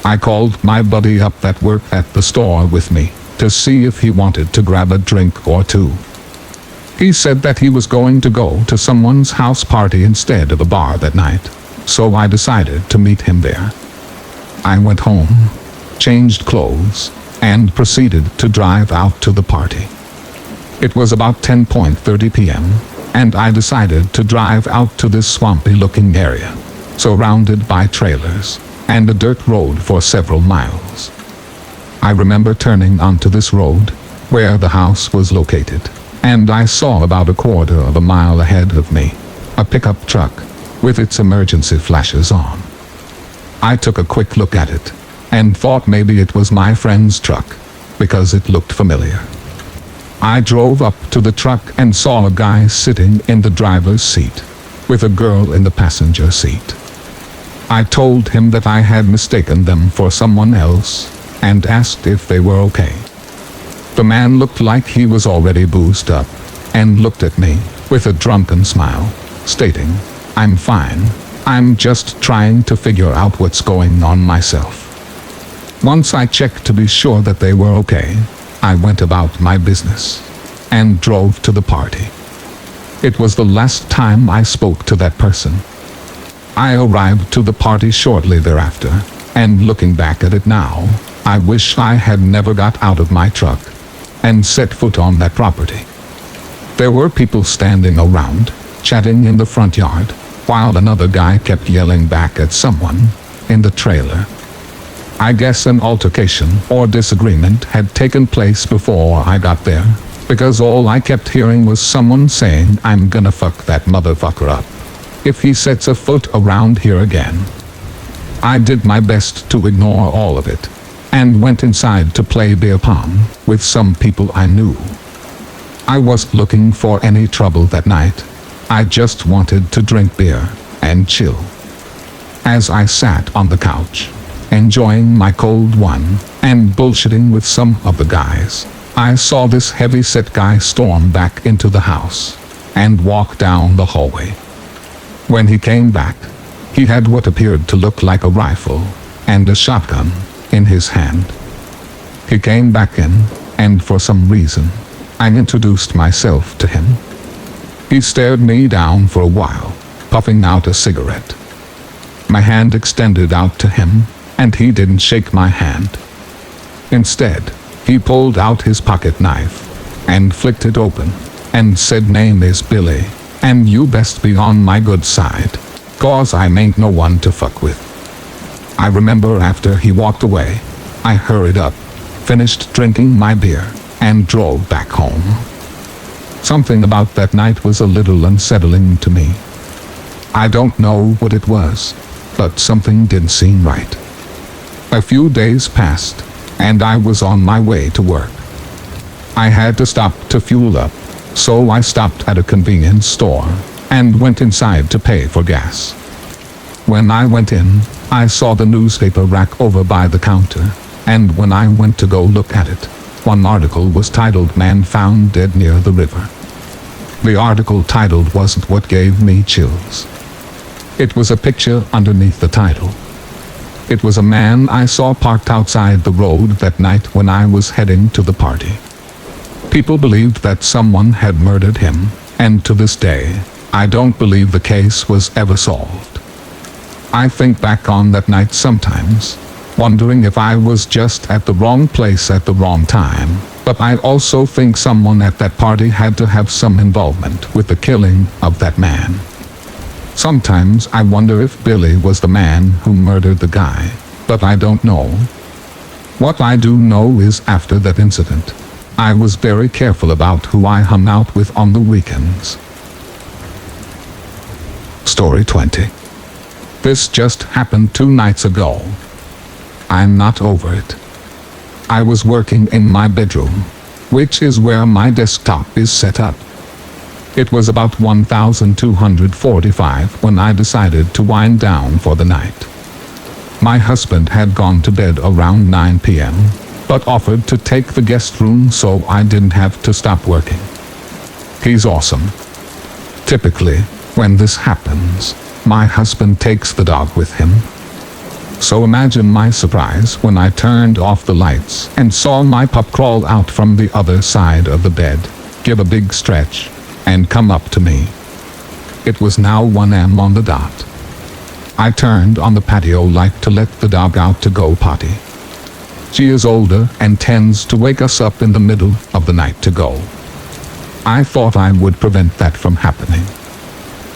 I called my buddy up that worked at the store with me to see if he wanted to grab a drink or two. He said that he was going to go to someone's house party instead of a bar that night, so I decided to meet him there. I went home, changed clothes, and proceeded to drive out to the party. It was about 10:30 p.m., and I decided to drive out to this swampy-looking area, surrounded by trailers, and a dirt road for several miles. I remember turning onto this road, where the house was located, and I saw about a quarter of a mile ahead of me, a pickup truck, with its emergency flashes on. I took a quick look at it, and thought maybe it was my friend's truck, because it looked familiar. I drove up to the truck and saw a guy sitting in the driver's seat, with a girl in the passenger seat. I told him that I had mistaken them for someone else, and asked if they were okay. The man looked like he was already boozed up, and looked at me, with a drunken smile, stating, "I'm fine, I'm just trying to figure out what's going on myself." Once I checked to be sure that they were okay, I went about my business, and drove to the party. It was the last time I spoke to that person. I arrived to the party shortly thereafter, and looking back at it now, I wish I had never got out of my truck, and set foot on that property. There were people standing around, chatting in the front yard, while another guy kept yelling back at someone in the trailer. I guess an altercation or disagreement had taken place before I got there, because all I kept hearing was someone saying, "I'm gonna fuck that motherfucker up if he sets a foot around here again." I did my best to ignore all of it, and went inside to play beer pong with some people I knew. I wasn't looking for any trouble that night. I just wanted to drink beer and chill. As I sat on the couch, enjoying my cold one, and bullshitting with some of the guys, I saw this heavy-set guy storm back into the house, and walk down the hallway. When he came back, he had what appeared to look like a rifle, and a shotgun, in his hand. He came back in, and for some reason, I introduced myself to him. He stared me down for a while, puffing out a cigarette. My hand extended out to him, and he didn't shake my hand. Instead, he pulled out his pocket knife and flicked it open and said, "Name is Billy, and you best be on my good side, 'cause I ain't no one to fuck with." I remember after he walked away, I hurried up, finished drinking my beer, and drove back home. Something about that night was a little unsettling to me. I don't know what it was, but something didn't seem right. A few days passed, and I was on my way to work. I had to stop to fuel up, so I stopped at a convenience store and went inside to pay for gas. When I went in, I saw the newspaper rack over by the counter, and when I went to go look at it, one article was titled "Man Found Dead Near the River." The article title wasn't what gave me chills. It was a picture underneath the title. It was a man I saw parked outside the road that night when I was heading to the party. People believed that someone had murdered him, and to this day, I don't believe the case was ever solved. I think back on that night sometimes, wondering if I was just at the wrong place at the wrong time, but I also think someone at that party had to have some involvement with the killing of that man. Sometimes I wonder if Billy was the man who murdered the guy, but I don't know. What I do know is after that incident, I was very careful about who I hung out with on the weekends. Story 20. This just happened 2 nights ago. I'm not over it. I was working in my bedroom, which is where my desktop is set up. It was about 1245 when I decided to wind down for the night. My husband had gone to bed around 9 p.m., but offered to take the guest room so I didn't have to stop working. He's awesome. Typically, when this happens, my husband takes the dog with him. So imagine my surprise when I turned off the lights and saw my pup crawl out from the other side of the bed, give a big stretch, and come up to me. It was now 1 a.m. on the dot. I turned on the patio light to let the dog out to go potty. She is older and tends to wake us up in the middle of the night to go. I thought I would prevent that from happening.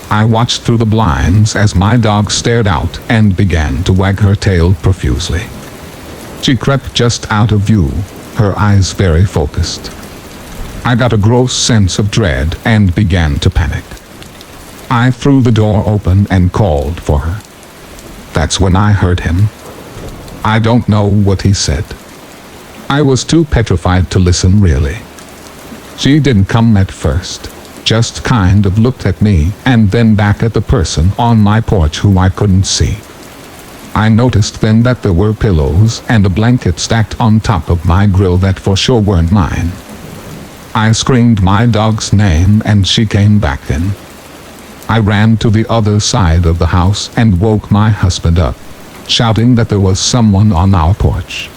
I watched through the blinds as my dog stared out and began to wag her tail profusely. She crept just out of view, her eyes very focused. I got a gross sense of dread and began to panic. I threw the door open and called for her. That's when I heard him. I don't know what he said. I was too petrified to listen, really. She didn't come at first, just kind of looked at me and then back at the person on my porch who I couldn't see. I noticed then that there were pillows and a blanket stacked on top of my grill that for sure weren't mine. I screamed my dog's name and she came back in. I ran to the other side of the house and woke my husband up, shouting that there was someone on our porch.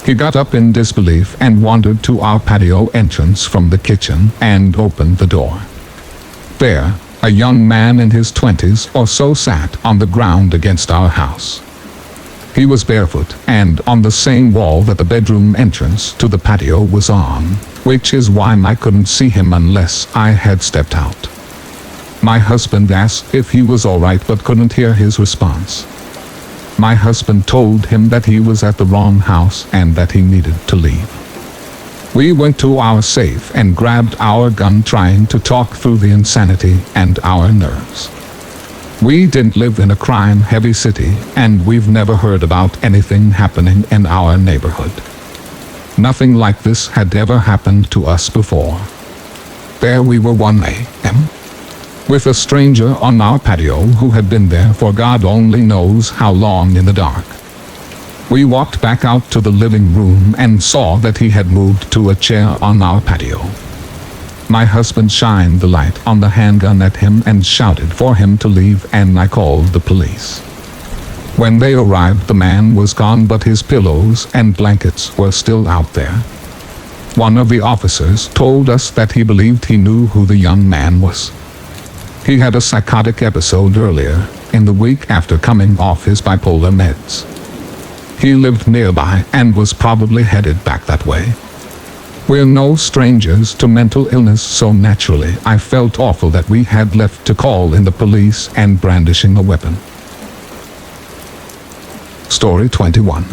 He got up in disbelief and wandered to our patio entrance from the kitchen and opened the door. There, a young man in his 20s or so sat on the ground against our house. He was barefoot and on the same wall that the bedroom entrance to the patio was on, which is why I couldn't see him unless I had stepped out. My husband asked if he was all right but couldn't hear his response. My husband told him that he was at the wrong house and that he needed to leave. We went to our safe and grabbed our gun, trying to talk through the insanity and our nerves. We didn't live in a crime-heavy city, and we've never heard about anything happening in our neighborhood. Nothing like this had ever happened to us before. There we were 1 a.m. with a stranger on our patio who had been there for God only knows how long in the dark. We walked back out to the living room and saw that he had moved to a chair on our patio. My husband shined the light on the handgun at him and shouted for him to leave, and I called the police. When they arrived, the man was gone, but his pillows and blankets were still out there. One of the officers told us that he believed he knew who the young man was. He had a psychotic episode earlier in the week after coming off his bipolar meds. He lived nearby and was probably headed back that way. We're no strangers to mental illness, so naturally I felt awful that we had left to call in the police and brandishing a weapon. Story 21.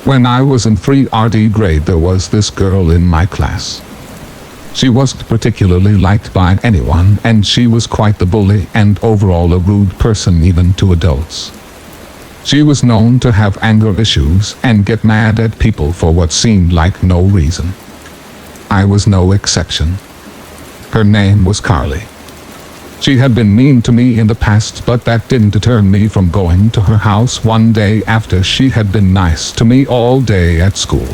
When I was in 3rd grade, there was this girl in my class. She wasn't particularly liked by anyone, and she was quite the bully and overall a rude person even to adults. She was known to have anger issues and get mad at people for what seemed like no reason. I was no exception. Her name was Carly. She had been mean to me in the past, but that didn't deter me from going to her house one day after she had been nice to me all day at school.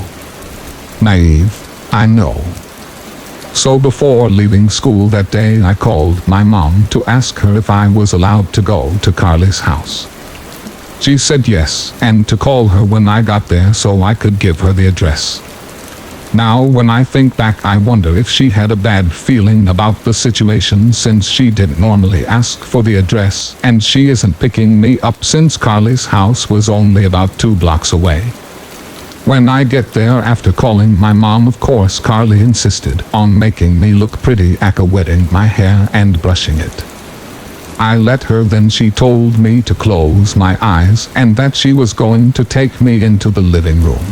Naive, I know. So before leaving school that day, I called my mom to ask her if I was allowed to go to Carly's house. She said yes, and to call her when I got there so I could give her the address. Now, when I think back, I wonder if she had a bad feeling about the situation, since she didn't normally ask for the address, and she isn't picking me up since Carly's house was only about 2 blocks away. When I get there after calling my mom, of course, Carly insisted on making me look pretty after wetting my hair and brushing it. I let her, then she told me to close my eyes and that she was going to take me into the living room.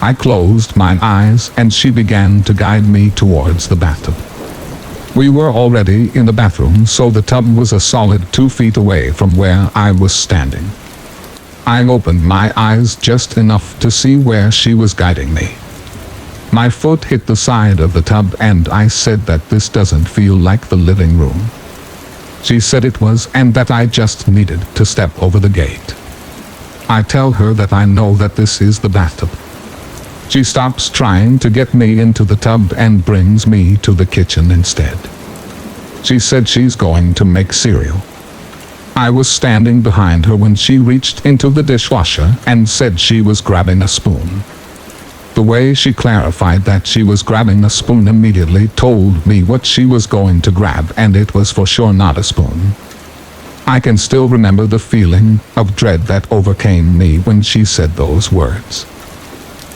I closed my eyes and she began to guide me towards the bathtub. We were already in the bathroom, so the tub was a solid 2 feet away from where I was standing. I opened my eyes just enough to see where she was guiding me. My foot hit the side of the tub and I said that this doesn't feel like the living room. She said it was, and that I just needed to step over the gate. I tell her that I know that this is the bathtub. She stops trying to get me into the tub and brings me to the kitchen instead. She said she's going to make cereal. I was standing behind her when she reached into the dishwasher and said she was grabbing a spoon. The way she clarified that she was grabbing a spoon immediately told me what she was going to grab, and it was for sure not a spoon. I can still remember the feeling of dread that overcame me when she said those words.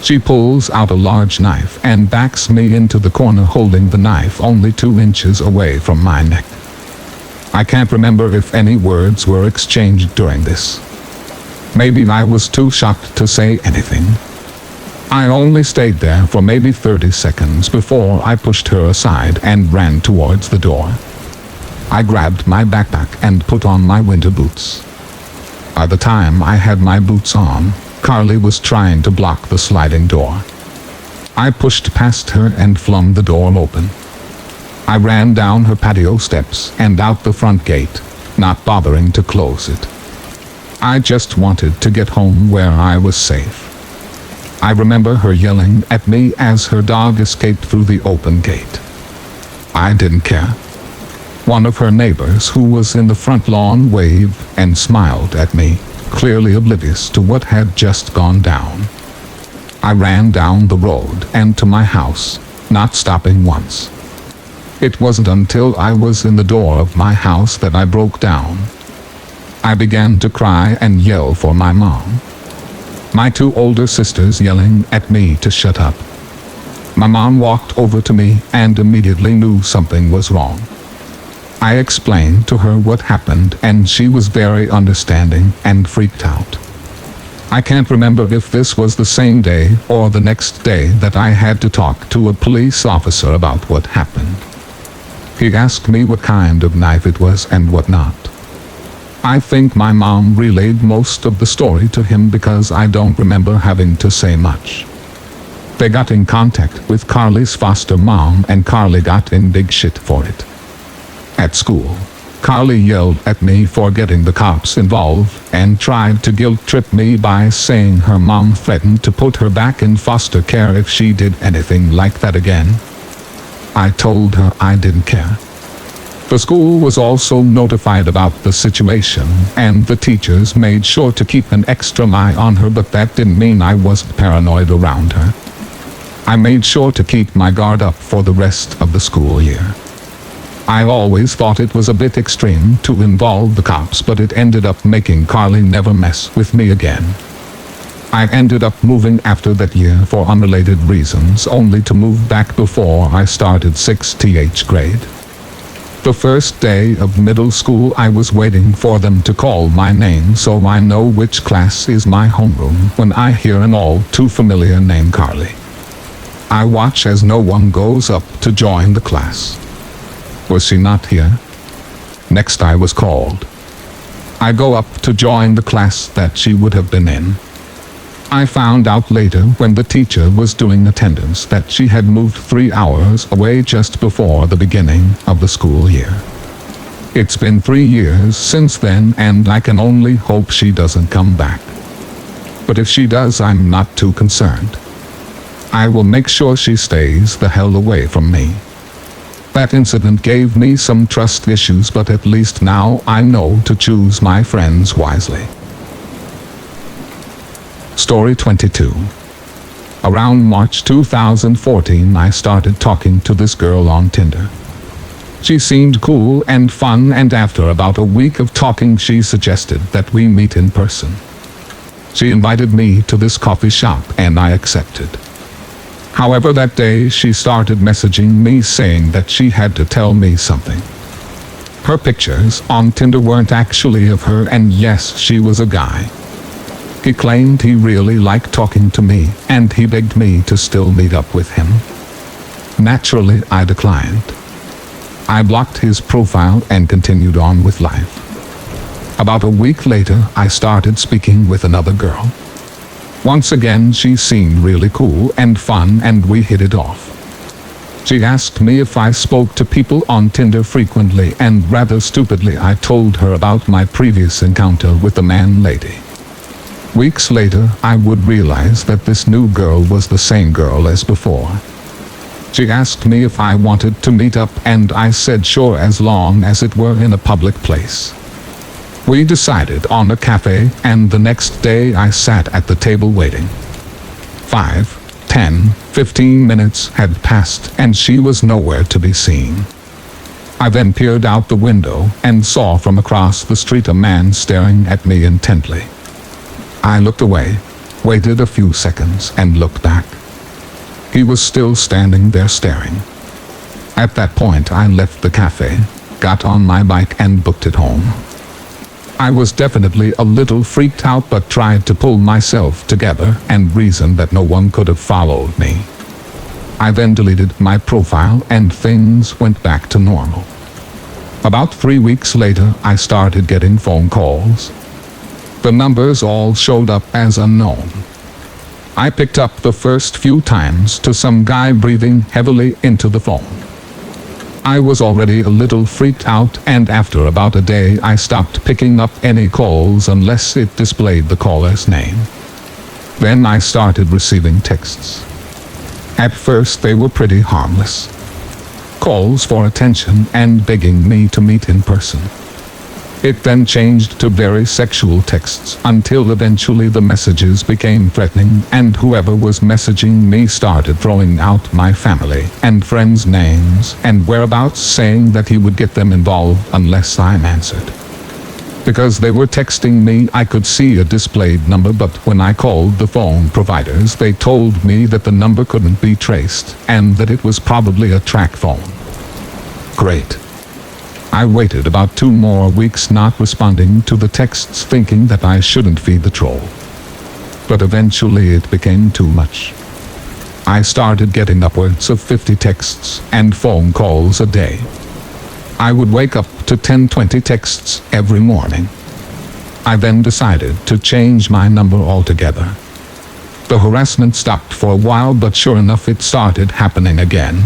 She pulls out a large knife and backs me into the corner, holding the knife only 2 inches away from my neck. I can't remember if any words were exchanged during this. Maybe I was too shocked to say anything. I only stayed there for maybe 30 seconds before I pushed her aside and ran towards the door. I grabbed my backpack and put on my winter boots. By the time I had my boots on, Carly was trying to block the sliding door. I pushed past her and flung the door open. I ran down her patio steps and out the front gate, not bothering to close it. I just wanted to get home where I was safe. I remember her yelling at me as her dog escaped through the open gate. I didn't care. One of her neighbors who was in the front lawn waved and smiled at me, clearly oblivious to what had just gone down. I ran down the road and to my house, not stopping once. It wasn't until I was in the door of my house that I broke down. I began to cry and yell for my mom. My 2 older sisters yelling at me to shut up. My mom walked over to me and immediately knew something was wrong. I explained to her what happened and she was very understanding and freaked out. I can't remember if this was the same day or the next day that I had to talk to a police officer about what happened. He asked me what kind of knife it was and what not. I think my mom relayed most of the story to him because I don't remember having to say much. They got in contact with Carly's foster mom and Carly got in big shit for it. At school, Carly yelled at me for getting the cops involved and tried to guilt trip me by saying her mom threatened to put her back in foster care if she did anything like that again. I told her I didn't care. The school was also notified about the situation, and the teachers made sure to keep an extra eye on her, but that didn't mean I wasn't paranoid around her. I made sure to keep my guard up for the rest of the school year. I always thought it was a bit extreme to involve the cops, but it ended up making Carly never mess with me again. I ended up moving after that year for unrelated reasons, only to move back before I started 6th grade. The first day of middle school, I was waiting for them to call my name so I know which class is my homeroom when I hear an all too familiar name, Carly. I watch as no one goes up to join the class. Was she not here? Next I was called. I go up to join the class that she would have been in. I found out later when the teacher was doing attendance that she had moved 3 hours away just before the beginning of the school year. It's been 3 years since then, and I can only hope she doesn't come back. But if she does, I'm not too concerned. I will make sure she stays the hell away from me. That incident gave me some trust issues, but at least now I know to choose my friends wisely. Story 22. Around March 2014, I started talking to this girl on Tinder. She seemed cool and fun, and after about a week of talking, she suggested that we meet in person. She invited me to this coffee shop, and I accepted. However, that day she started messaging me saying that she had to tell me something. Her pictures on Tinder weren't actually of her, and yes, she was a guy. He claimed he really liked talking to me, and he begged me to still meet up with him. Naturally, I declined. I blocked his profile and continued on with life. About a week later, I started speaking with another girl. Once again, she seemed really cool and fun, and we hit it off. She asked me if I spoke to people on Tinder frequently, and rather stupidly, I told her about my previous encounter with the man-lady. Weeks later, I would realize that this new girl was the same girl as before. She asked me if I wanted to meet up, and I said sure, as long as it were in a public place. We decided on a cafe, and the next day I sat at the table waiting. 5, 10, 15 minutes had passed, and she was nowhere to be seen. I then peered out the window and saw from across the street a man staring at me intently. I looked away, waited a few seconds, and looked back. He was still standing there staring. At that point, I left the cafe, got on my bike, and booked it home. I was definitely a little freaked out, but tried to pull myself together and reasoned that no one could have followed me. I then deleted my profile, and things went back to normal. About 3 weeks later, I started getting phone calls. The numbers all showed up as unknown. I picked up the first few times to some guy breathing heavily into the phone. I was already a little freaked out, and after about a day I stopped picking up any calls unless it displayed the caller's name. Then I started receiving texts. At first they were pretty harmless. Calls for attention and begging me to meet in person. It then changed to very sexual texts until eventually the messages became threatening, and whoever was messaging me started throwing out my family and friends' names and whereabouts, saying that he would get them involved unless I answered. Because they were texting me, I could see a displayed number, but when I called the phone providers, they told me that the number couldn't be traced and that it was probably a track phone. Great. I waited about 2 more weeks not responding to the texts, thinking that I shouldn't feed the troll. But eventually it became too much. I started getting upwards of 50 texts and phone calls a day. I would wake up to 10-20 texts every morning. I then decided to change my number altogether. The harassment stopped for a while, but sure enough it started happening again.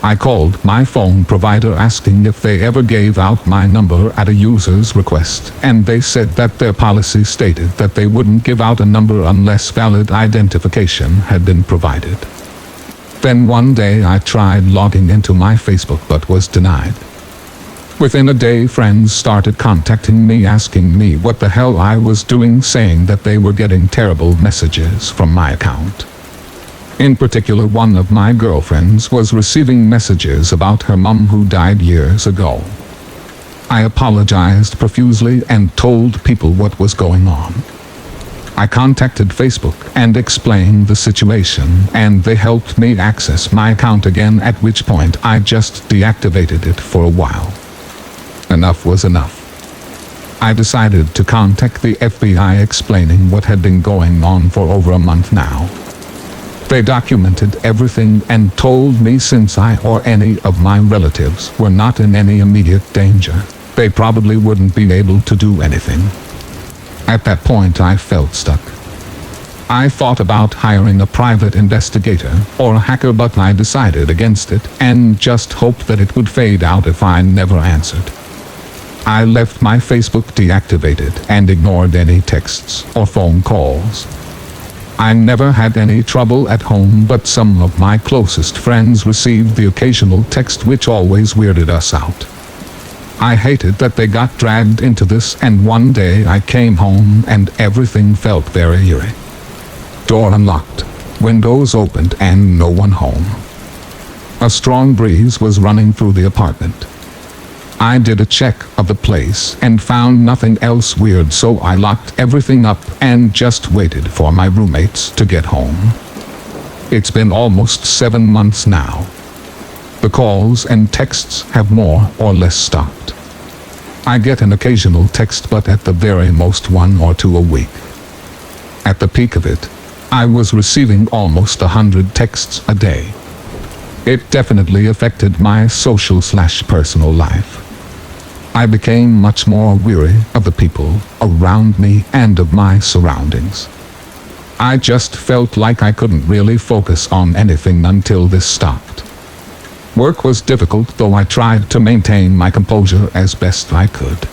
I called my phone provider asking if they ever gave out my number at a user's request, and they said that their policy stated that they wouldn't give out a number unless valid identification had been provided. Then one day I tried logging into my Facebook but was denied. Within a day, friends started contacting me asking me what the hell I was doing, saying that they were getting terrible messages from my account. In particular, one of my girlfriends was receiving messages about her mom who died years ago. I apologized profusely and told people what was going on. I contacted Facebook and explained the situation, and they helped me access my account again, at which point I just deactivated it for a while. Enough was enough. I decided to contact the FBI, explaining what had been going on for over a month now. They documented everything and told me since I or any of my relatives were not in any immediate danger, they probably wouldn't be able to do anything. At that point I felt stuck. I thought about hiring a private investigator or a hacker, but I decided against it and just hoped that it would fade out if I never answered. I left my Facebook deactivated and ignored any texts or phone calls. I never had any trouble at home, but some of my closest friends received the occasional text, which always weirded us out. I hated that they got dragged into this, and one day I came home and everything felt very eerie. Door unlocked, windows opened, and no one home. A strong breeze was running through the apartment. I did a check of the place and found nothing else weird, so I locked everything up and just waited for my roommates to get home. It's been almost 7 months now. The calls and texts have more or less stopped. I get an occasional text, but at the very most 1 or 2 a week. At the peak of it, I was receiving almost 100 texts a day. It definitely affected my social/personal life. I became much more weary of the people around me and of my surroundings. I just felt like I couldn't really focus on anything until this stopped. Work was difficult, though I tried to maintain my composure as best I could.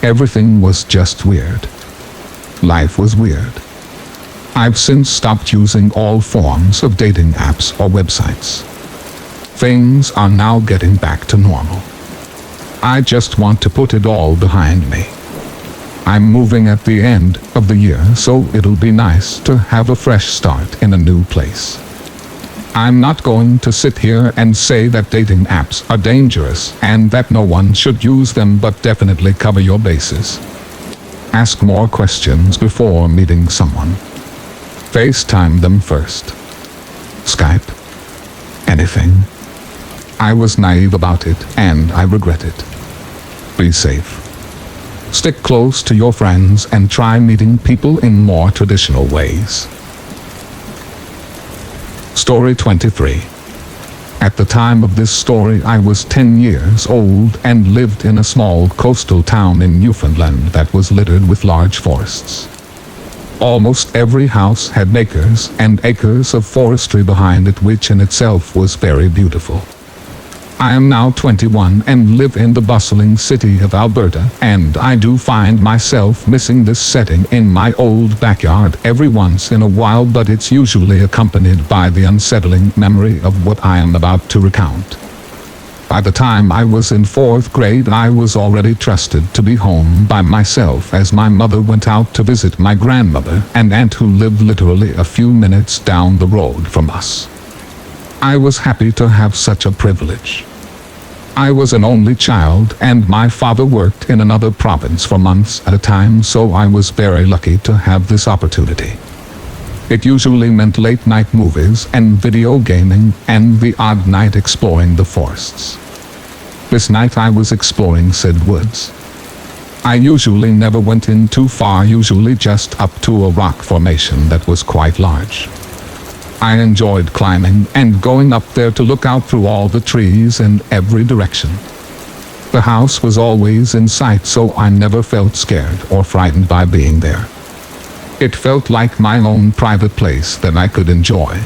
Everything was just weird. Life was weird. I've since stopped using all forms of dating apps or websites. Things are now getting back to normal. I just want to put it all behind me. I'm moving at the end of the year, so it'll be nice to have a fresh start in a new place. I'm not going to sit here and say that dating apps are dangerous and that no one should use them, but definitely cover your bases. Ask more questions before meeting someone. FaceTime them first. Skype. Anything. I was naive about it, and I regret it. Be safe. Stick close to your friends and try meeting people in more traditional ways. Story 23. At the time of this story, I was 10 years old and lived in a small coastal town in Newfoundland that was littered with large forests. Almost every house had acres and acres of forestry behind it, which in itself was very beautiful. I am now 21 and live in the bustling city of Alberta, and I do find myself missing this setting in my old backyard every once in a while, but it's usually accompanied by the unsettling memory of what I am about to recount. By the time I was in 4th grade, I was already trusted to be home by myself, as my mother went out to visit my grandmother and aunt, who lived literally a few minutes down the road from us. I was happy to have such a privilege. I was an only child, and my father worked in another province for months at a time, so I was very lucky to have this opportunity. It usually meant late night movies and video gaming, and the odd night exploring the forests. This night I was exploring said woods. I usually never went in too far, usually just up to a rock formation that was quite large. I enjoyed climbing and going up there to look out through all the trees in every direction. The house was always in sight, so I never felt scared or frightened by being there. It felt like my own private place that I could enjoy.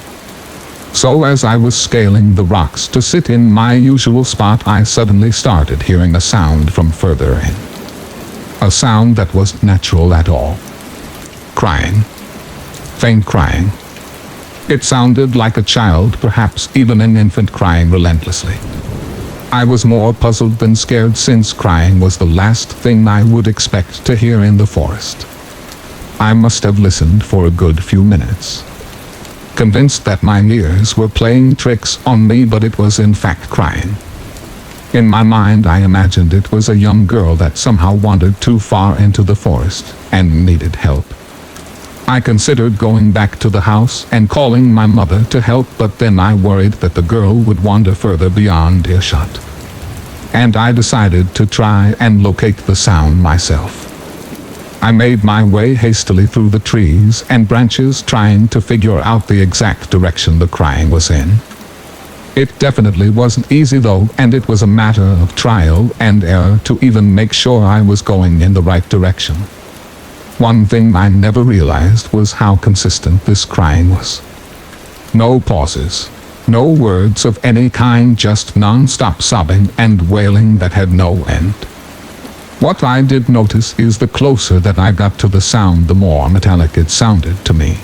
So as I was scaling the rocks to sit in my usual spot, I suddenly started hearing a sound from further in. A sound that wasn't natural at all. Crying. Faint crying. It sounded like a child, perhaps even an infant, crying relentlessly. I was more puzzled than scared, since crying was the last thing I would expect to hear in the forest. I must have listened for a good few minutes, convinced that my ears were playing tricks on me, but it was in fact crying. In my mind, I imagined it was a young girl that somehow wandered too far into the forest and needed help. I considered going back to the house and calling my mother to help, but then I worried that the girl would wander further beyond earshot. And I decided to try and locate the sound myself. I made my way hastily through the trees and branches, trying to figure out the exact direction the crying was in. It definitely wasn't easy though, and it was a matter of trial and error to even make sure I was going in the right direction. One thing I never realized was how consistent this crying was. No pauses, no words of any kind, just non-stop sobbing and wailing that had no end. What I did notice is the closer that I got to the sound, the more metallic it sounded to me.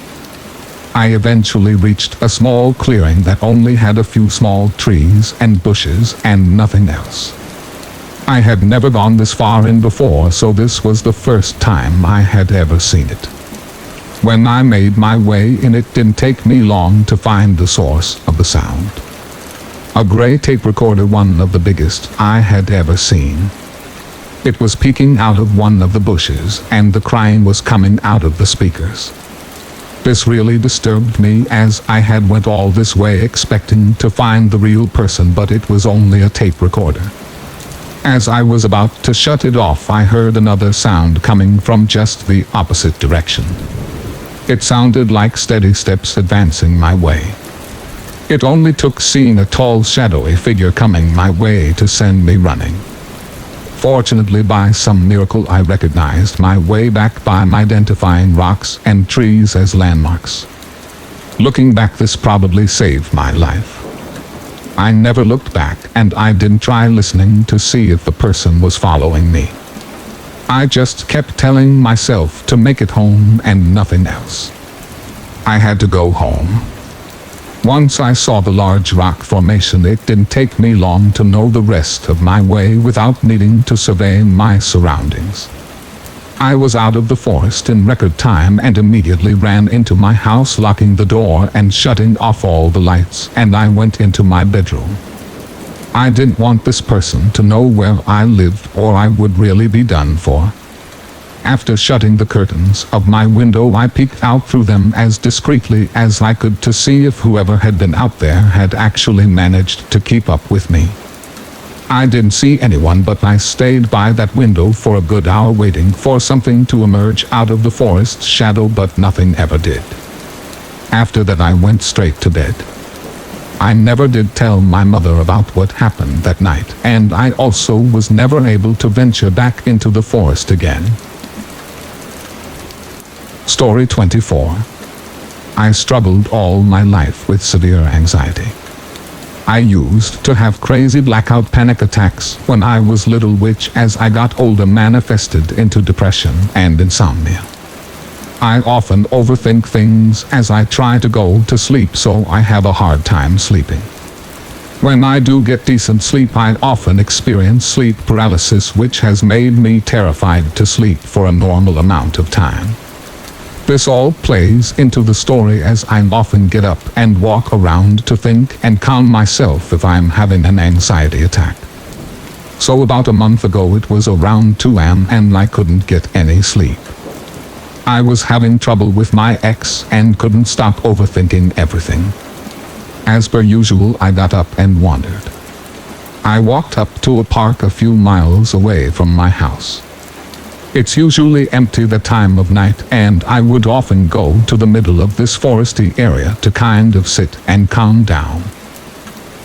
I eventually reached a small clearing that only had a few small trees and bushes and nothing else. I had never gone this far in before, so this was the first time I had ever seen it. When I made my way in, it didn't take me long to find the source of the sound. A gray tape recorder, one of the biggest I had ever seen. It was peeking out of one of the bushes, and the crying was coming out of the speakers. This really disturbed me, as I had went all this way expecting to find the real person, but it was only a tape recorder. As I was about to shut it off, I heard another sound coming from just the opposite direction. It sounded like steady steps advancing my way. It only took seeing a tall, shadowy figure coming my way to send me running. Fortunately, by some miracle, I recognized my way back by identifying rocks and trees as landmarks. Looking back, this probably saved my life. I never looked back, and I didn't try listening to see if the person was following me. I just kept telling myself to make it home and nothing else. I had to go home. Once I saw the large rock formation, it didn't take me long to know the rest of my way without needing to survey my surroundings. I was out of the forest in record time and immediately ran into my house, locking the door and shutting off all the lights, and I went into my bedroom. I didn't want this person to know where I lived, or I would really be done for. After shutting the curtains of my window, I peeked out through them as discreetly as I could to see if whoever had been out there had actually managed to keep up with me. I didn't see anyone, but I stayed by that window for a good hour waiting for something to emerge out of the forest's shadow, but nothing ever did. After that, I went straight to bed. I never did tell my mother about what happened that night, and I also was never able to venture back into the forest again. Story 24. I struggled all my life with severe anxiety. I used to have crazy blackout panic attacks when I was little, which as I got older manifested into depression and insomnia. I often overthink things as I try to go to sleep, so I have a hard time sleeping. When I do get decent sleep, I often experience sleep paralysis, which has made me terrified to sleep for a normal amount of time. This all plays into the story, as I often get up and walk around to think and calm myself if I'm having an anxiety attack. So about a month ago, it was around 2 a.m. and I couldn't get any sleep. I was having trouble with my ex and couldn't stop overthinking everything. As per usual, I got up and wandered. I walked up to a park a few miles away from my house. It's usually empty that time of night, and I would often go to the middle of this foresty area to kind of sit and calm down.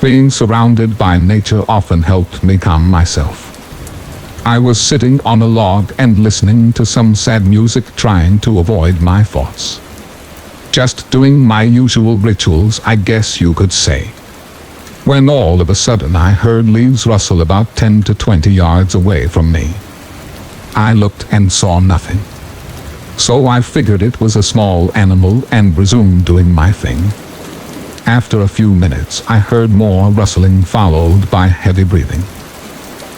Being surrounded by nature often helped me calm myself. I was sitting on a log and listening to some sad music, trying to avoid my thoughts. Just doing my usual rituals, I guess you could say. When all of a sudden I heard leaves rustle about 10 to 20 yards away from me. I looked and saw nothing. So I figured it was a small animal and resumed doing my thing. After a few minutes, I heard more rustling, followed by heavy breathing.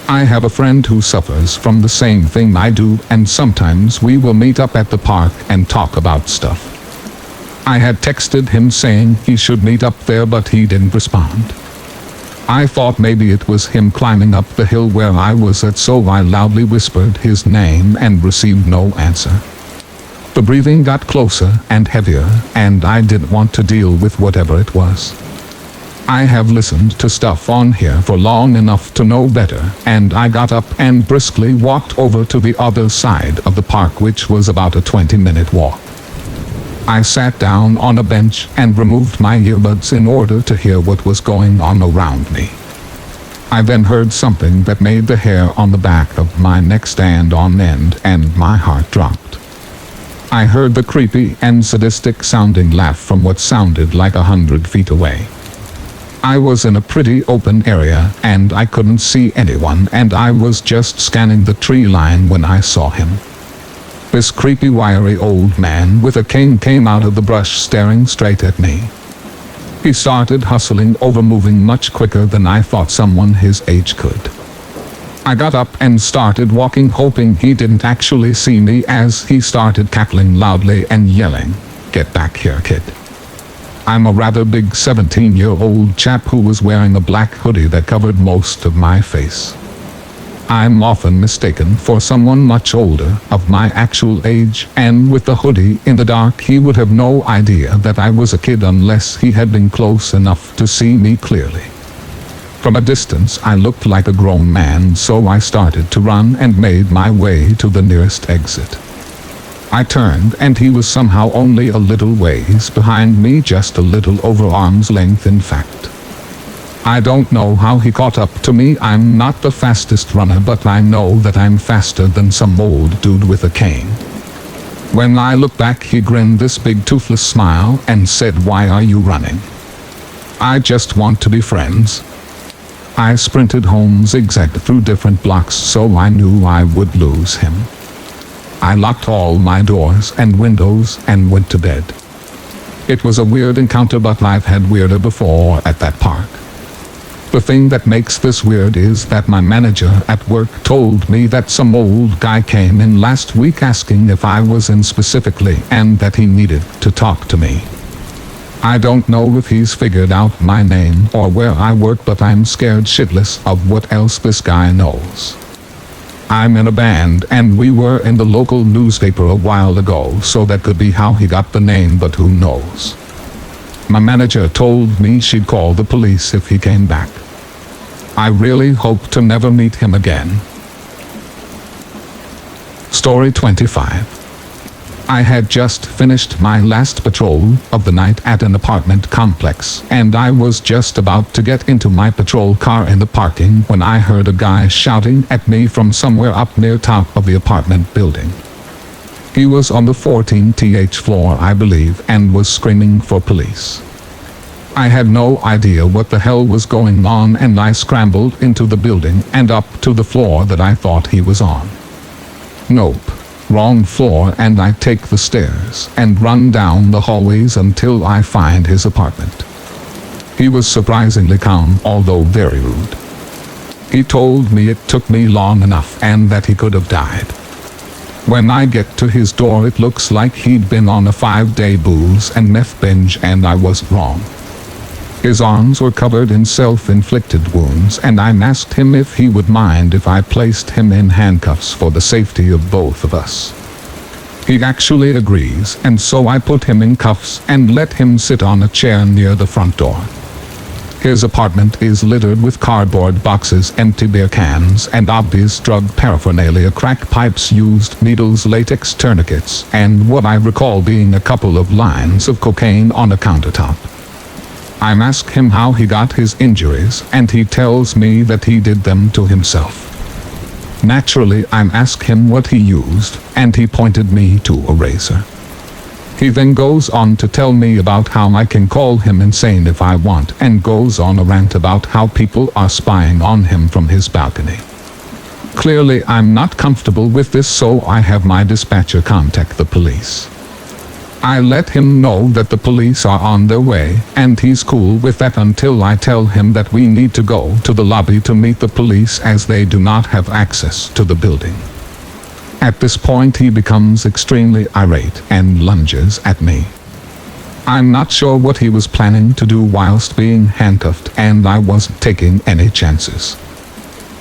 I have a friend who suffers from the same thing I do, and sometimes we will meet up at the park and talk about stuff. I had texted him saying he should meet up there, but he didn't respond. I thought maybe it was him climbing up the hill where I was at, so I loudly whispered his name and received no answer. The breathing got closer and heavier, and I didn't want to deal with whatever it was. I have listened to stuff on here for long enough to know better, and I got up and briskly walked over to the other side of the park, which was about a 20-minute walk. I sat down on a bench and removed my earbuds in order to hear what was going on around me. I then heard something that made the hair on the back of my neck stand on end, and my heart dropped. I heard the creepy and sadistic sounding laugh from what sounded like 100 feet away. I was in a pretty open area, and I couldn't see anyone, and I was just scanning the tree line when I saw him. This creepy, wiry old man with a cane came out of the brush staring straight at me. He started hustling over, moving much quicker than I thought someone his age could. I got up and started walking, hoping he didn't actually see me, as he started cackling loudly and yelling, "Get back here, kid." I'm a rather big 17-year-old chap who was wearing a black hoodie that covered most of my face. I'm often mistaken for someone much older, of my actual age, and with the hoodie in the dark he would have no idea that I was a kid unless he had been close enough to see me clearly. From a distance I looked like a grown man, so I started to run and made my way to the nearest exit. I turned, and he was somehow only a little ways behind me, just a little over arm's length in fact. I don't know how he caught up to me. I'm not the fastest runner, but I know that I'm faster than some old dude with a cane. When I looked back, he grinned this big toothless smile and said, "Why are you running?" "I just want to be friends." I sprinted home, zigzagged through different blocks, so I knew I would lose him. I locked all my doors and windows and went to bed. It was a weird encounter, but I've had weirder before at that park. The thing that makes this weird is that my manager at work told me that some old guy came in last week asking if I was in specifically, and that he needed to talk to me. I don't know if he's figured out my name or where I work, but I'm scared shitless of what else this guy knows. I'm in a band, and we were in the local newspaper a while ago, so that could be how he got the name, but who knows. My manager told me she'd call the police if he came back. I really hope to never meet him again. Story 25. I had just finished my last patrol of the night at an apartment complex, and I was just about to get into my patrol car in the parking when I heard a guy shouting at me from somewhere up near top of the apartment building. He was on the 14th floor, I believe, and was screaming for police. I had no idea what the hell was going on, and I scrambled into the building and up to the floor that I thought he was on. Nope. Wrong floor, and I take the stairs and run down the hallways until I find his apartment. He was surprisingly calm, although very rude. He told me it took me long enough and that he could have died. When I get to his door, it looks like he'd been on a 5-day booze and meth binge, and I wasn't wrong. His arms were covered in self-inflicted wounds, and I asked him if he would mind if I placed him in handcuffs for the safety of both of us. He actually agrees, and so I put him in cuffs and let him sit on a chair near the front door. His apartment is littered with cardboard boxes, empty beer cans, and obvious drug paraphernalia: crack pipes, used needles, latex tourniquets, and what I recall being a couple of lines of cocaine on a countertop. I ask him how he got his injuries, and he tells me that he did them to himself. Naturally, I ask him what he used, and he pointed me to a razor. He then goes on to tell me about how I can call him insane if I want, and goes on a rant about how people are spying on him from his balcony. Clearly, I'm not comfortable with this, so I have my dispatcher contact the police. I let him know that the police are on their way, and he's cool with that until I tell him that we need to go to the lobby to meet the police, as they do not have access to the building. At this point, he becomes extremely irate and lunges at me. I'm not sure what he was planning to do whilst being handcuffed, and I wasn't taking any chances.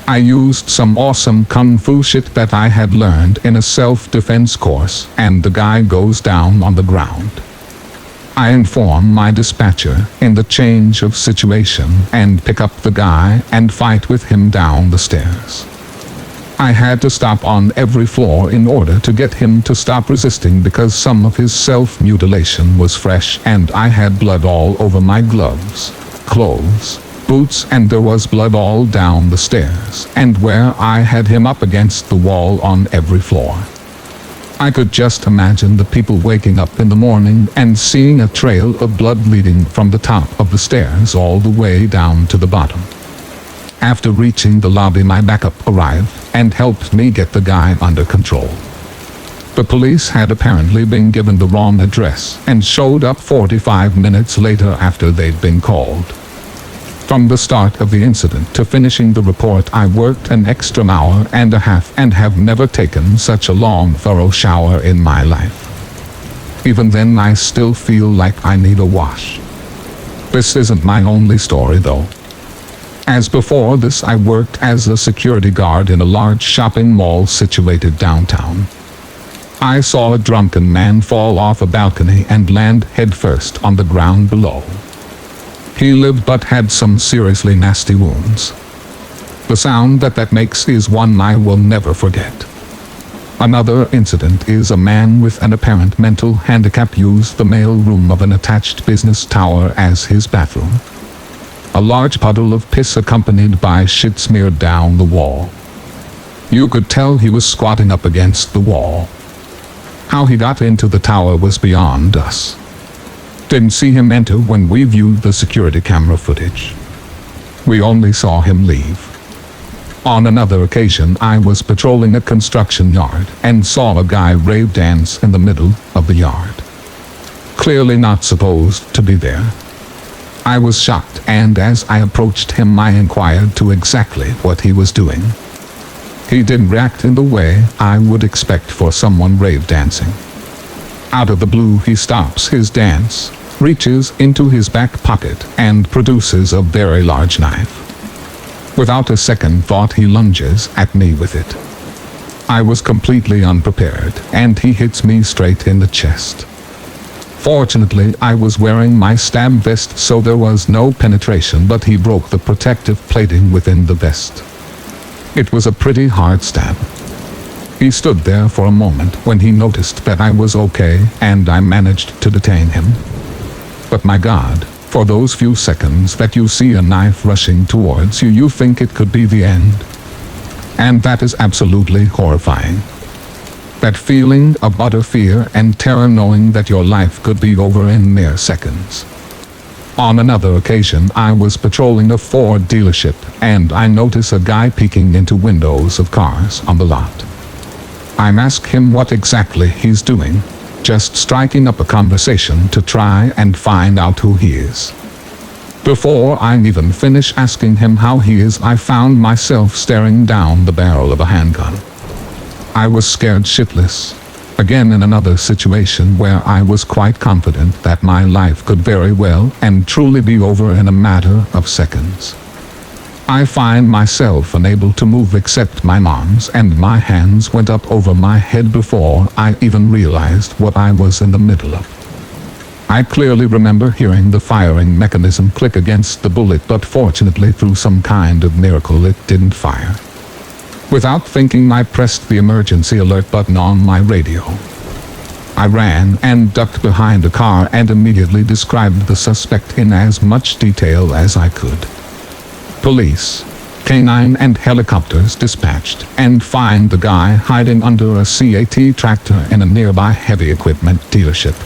I used some awesome kung fu shit that I had learned in a self-defense course, and the guy goes down on the ground. I inform my dispatcher in the change of situation and pick up the guy and fight with him down the stairs. I had to stop on every floor in order to get him to stop resisting because some of his self-mutilation was fresh and I had blood all over my gloves, clothes, boots, and there was blood all down the stairs and where I had him up against the wall on every floor. I could just imagine the people waking up in the morning and seeing a trail of blood leading from the top of the stairs all the way down to the bottom. After reaching the lobby, my backup arrived and helped me get the guy under control. The police had apparently been given the wrong address and showed up 45 minutes later after they'd been called. From the start of the incident to finishing the report, I worked an extra hour and a half and have never taken such a long, thorough shower in my life. Even then, I still feel like I need a wash. This isn't my only story though. As before this, I worked as a security guard in a large shopping mall situated downtown. I saw a drunken man fall off a balcony and land headfirst on the ground below. He lived but had some seriously nasty wounds. The sound that makes is one I will never forget. Another incident is a man with an apparent mental handicap used the mail room of an attached business tower as his bathroom. A large puddle of piss accompanied by shit smeared down the wall. You could tell he was squatting up against the wall. How he got into the tower was beyond us. Didn't see him enter when we viewed the security camera footage. We only saw him leave. On another occasion, I was patrolling a construction yard and saw a guy rave dance in the middle of the yard. Clearly not supposed to be there. I was shocked, and as I approached him I inquired to exactly what he was doing. He didn't react in the way I would expect for someone rave dancing. Out of the blue he stops his dance, reaches into his back pocket, and produces a very large knife. Without a second thought he lunges at me with it. I was completely unprepared, and he hits me straight in the chest. Fortunately, I was wearing my stab vest, so there was no penetration, but he broke the protective plating within the vest. It was a pretty hard stab. He stood there for a moment when he noticed that I was okay, and I managed to detain him. But my God, for those few seconds that you see a knife rushing towards you, you think it could be the end. And that is absolutely horrifying. That feeling of utter fear and terror knowing that your life could be over in mere seconds. On another occasion, I was patrolling a Ford dealership and I notice a guy peeking into windows of cars on the lot. I ask him what exactly he's doing, just striking up a conversation to try and find out who he is. Before I even finish asking him how he is, I found myself staring down the barrel of a handgun. I was scared shitless, again in another situation where I was quite confident that my life could very well and truly be over in a matter of seconds. I find myself unable to move except my arms, and my hands went up over my head before I even realized what I was in the middle of. I clearly remember hearing the firing mechanism click against the bullet, but fortunately through some kind of miracle it didn't fire. Without thinking, I pressed the emergency alert button on my radio. I ran and ducked behind a car and immediately described the suspect in as much detail as I could. Police, canine and helicopters dispatched, and find the guy hiding under a CAT tractor in a nearby heavy equipment dealership.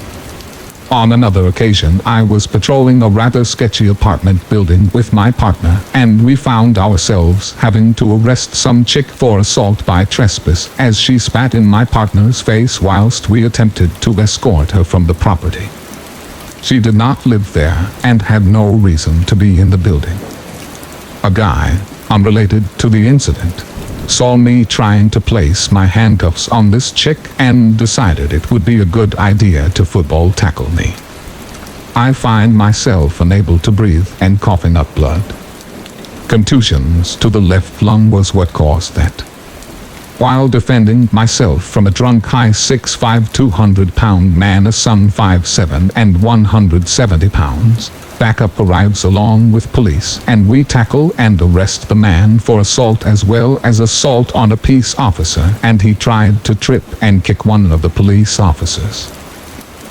On another occasion, I was patrolling a rather sketchy apartment building with my partner, and we found ourselves having to arrest some chick for assault by trespass as she spat in my partner's face whilst we attempted to escort her from the property. She did not live there and had no reason to be in the building. A guy, unrelated to the incident, saw me trying to place my handcuffs on this chick and decided it would be a good idea to football tackle me. I find myself unable to breathe and coughing up blood. Contusions to the left lung was what caused that. While defending myself from a drunk high 6'5", 200-pound man, a son 5'7" and 170 pounds, backup arrives along with police, and we tackle and arrest the man for assault as well as assault on a peace officer, and he tried to trip and kick one of the police officers.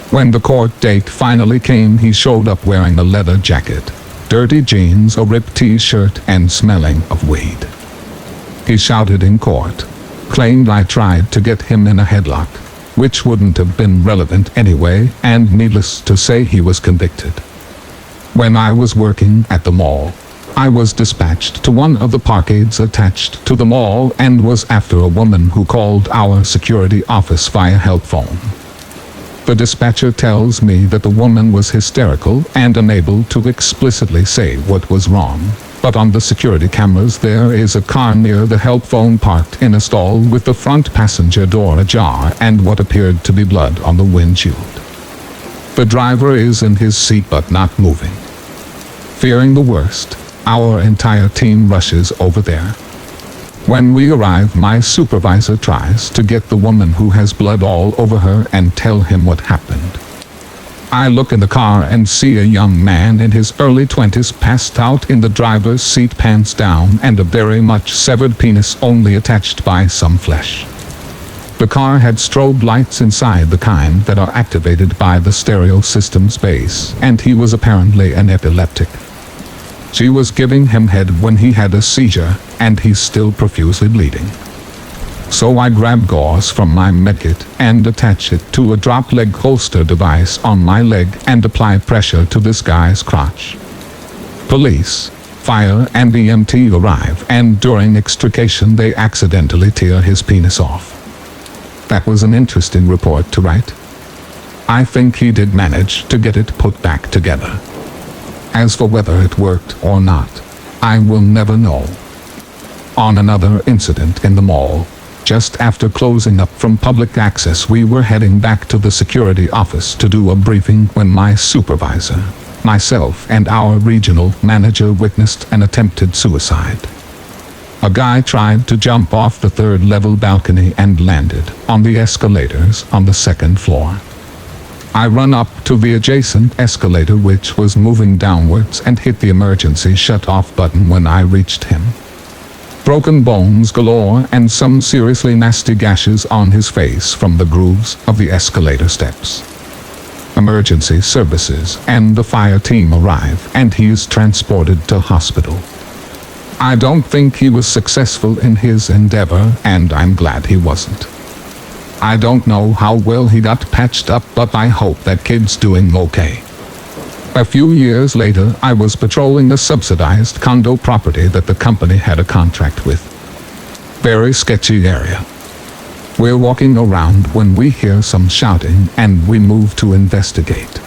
When the court date finally came, he showed up wearing a leather jacket, dirty jeans, a ripped t-shirt, and smelling of weed. He shouted in court, claimed I tried to get him in a headlock, which wouldn't have been relevant anyway, and needless to say, he was convicted. When I was working at the mall, I was dispatched to one of the parkades attached to the mall and was after a woman who called our security office via help phone. The dispatcher tells me that the woman was hysterical and unable to explicitly say what was wrong, but on the security cameras there is a car near the help phone parked in a stall with the front passenger door ajar and what appeared to be blood on the windshield. The driver is in his seat but not moving. Fearing the worst, our entire team rushes over there. When we arrive, my supervisor tries to get the woman who has blood all over her and tell him what happened. I look in the car and see a young man in his early 20s passed out in the driver's seat, pants down, and a very much severed penis only attached by some flesh. The car had strobe lights inside, the kind that are activated by the stereo system's base, and he was apparently an epileptic. She was giving him head when he had a seizure, and he's still profusely bleeding. So I grab gauze from my medkit and attach it to a drop leg holster device on my leg and apply pressure to this guy's crotch. Police, fire, and EMT arrive, and during extrication they accidentally tear his penis off. That was an interesting report to write. I think he did manage to get it put back together. As for whether it worked or not, I will never know. On another incident in the mall, just after closing up from public access, we were heading back to the security office to do a briefing when my supervisor, myself, and our regional manager witnessed an attempted suicide. A guy tried to jump off the third-level balcony and landed on the escalators on the second floor. I run up to the adjacent escalator, which was moving downwards, and hit the emergency shut-off button when I reached him. Broken bones galore and some seriously nasty gashes on his face from the grooves of the escalator steps. Emergency services and the fire team arrive, and he is transported to hospital. I don't think he was successful in his endeavor, and I'm glad he wasn't. I don't know how well he got patched up, but I hope that kid's doing okay. A few years later, I was patrolling a subsidized condo property that the company had a contract with. Very sketchy area. We're walking around when we hear some shouting, and we move to investigate.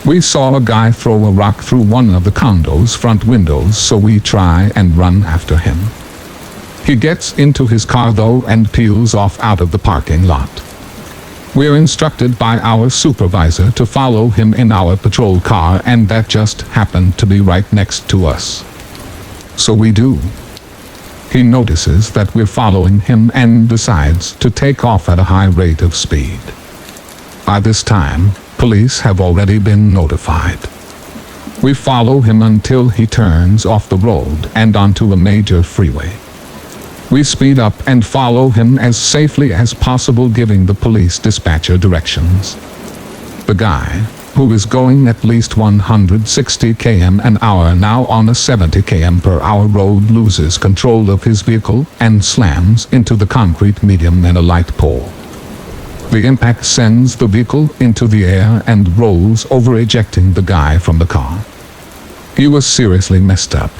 We saw a guy throw a rock through one of the condo's front windows, so we try and run after him. He gets into his car though and peels off out of the parking lot. We're instructed by our supervisor to follow him in our patrol car, and that just happened to be right next to us. So we do. He notices that we're following him and decides to take off at a high rate of speed. By this time, police have already been notified. We follow him until he turns off the road and onto a major freeway. We speed up and follow him as safely as possible, giving the police dispatcher directions. The guy, who is going at least 160 km an hour now on a 70 km per hour road, loses control of his vehicle and slams into the concrete median and a light pole. The impact sends the vehicle into the air and rolls over, ejecting the guy from the car. He was seriously messed up.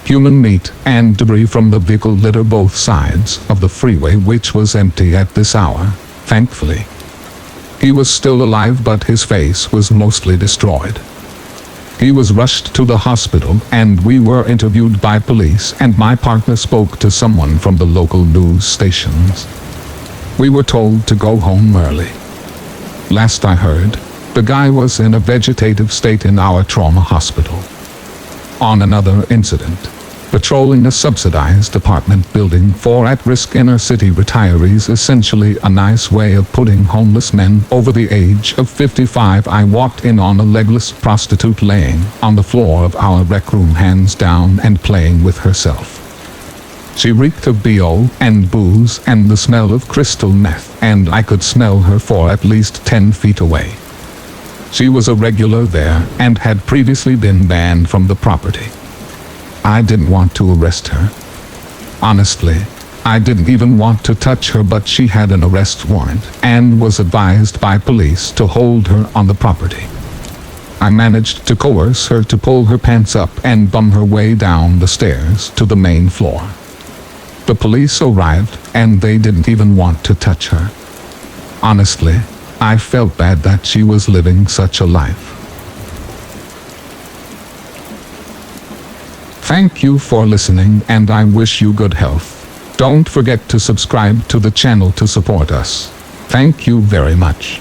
Human meat and debris from the vehicle litter both sides of the freeway, which was empty at this hour, thankfully. He was still alive, but his face was mostly destroyed. He was rushed to the hospital, and we were interviewed by police, and my partner spoke to someone from the local news stations. We were told to go home early. Last I heard, the guy was in a vegetative state in our trauma hospital. on another incident. Patrolling a subsidized apartment building for at-risk inner-city retirees, essentially a nice way of putting homeless men over the age of 55, I walked in on a legless prostitute laying on the floor of our rec room, hands down and playing with herself. She reeked of BO and booze and the smell of crystal meth, and I could smell her for at least 10 feet away. She was a regular there and had previously been banned from the property. I didn't want to arrest her. Honestly, I didn't even want to touch her, but she had an arrest warrant and was advised by police to hold her on the property. I managed to coerce her to pull her pants up and bum her way down the stairs to the main floor. The police arrived and they didn't even want to touch her. Honestly, I felt bad that she was living such a life. Thank you for listening, and I wish you good health. Don't forget to subscribe to the channel to support us. Thank you very much.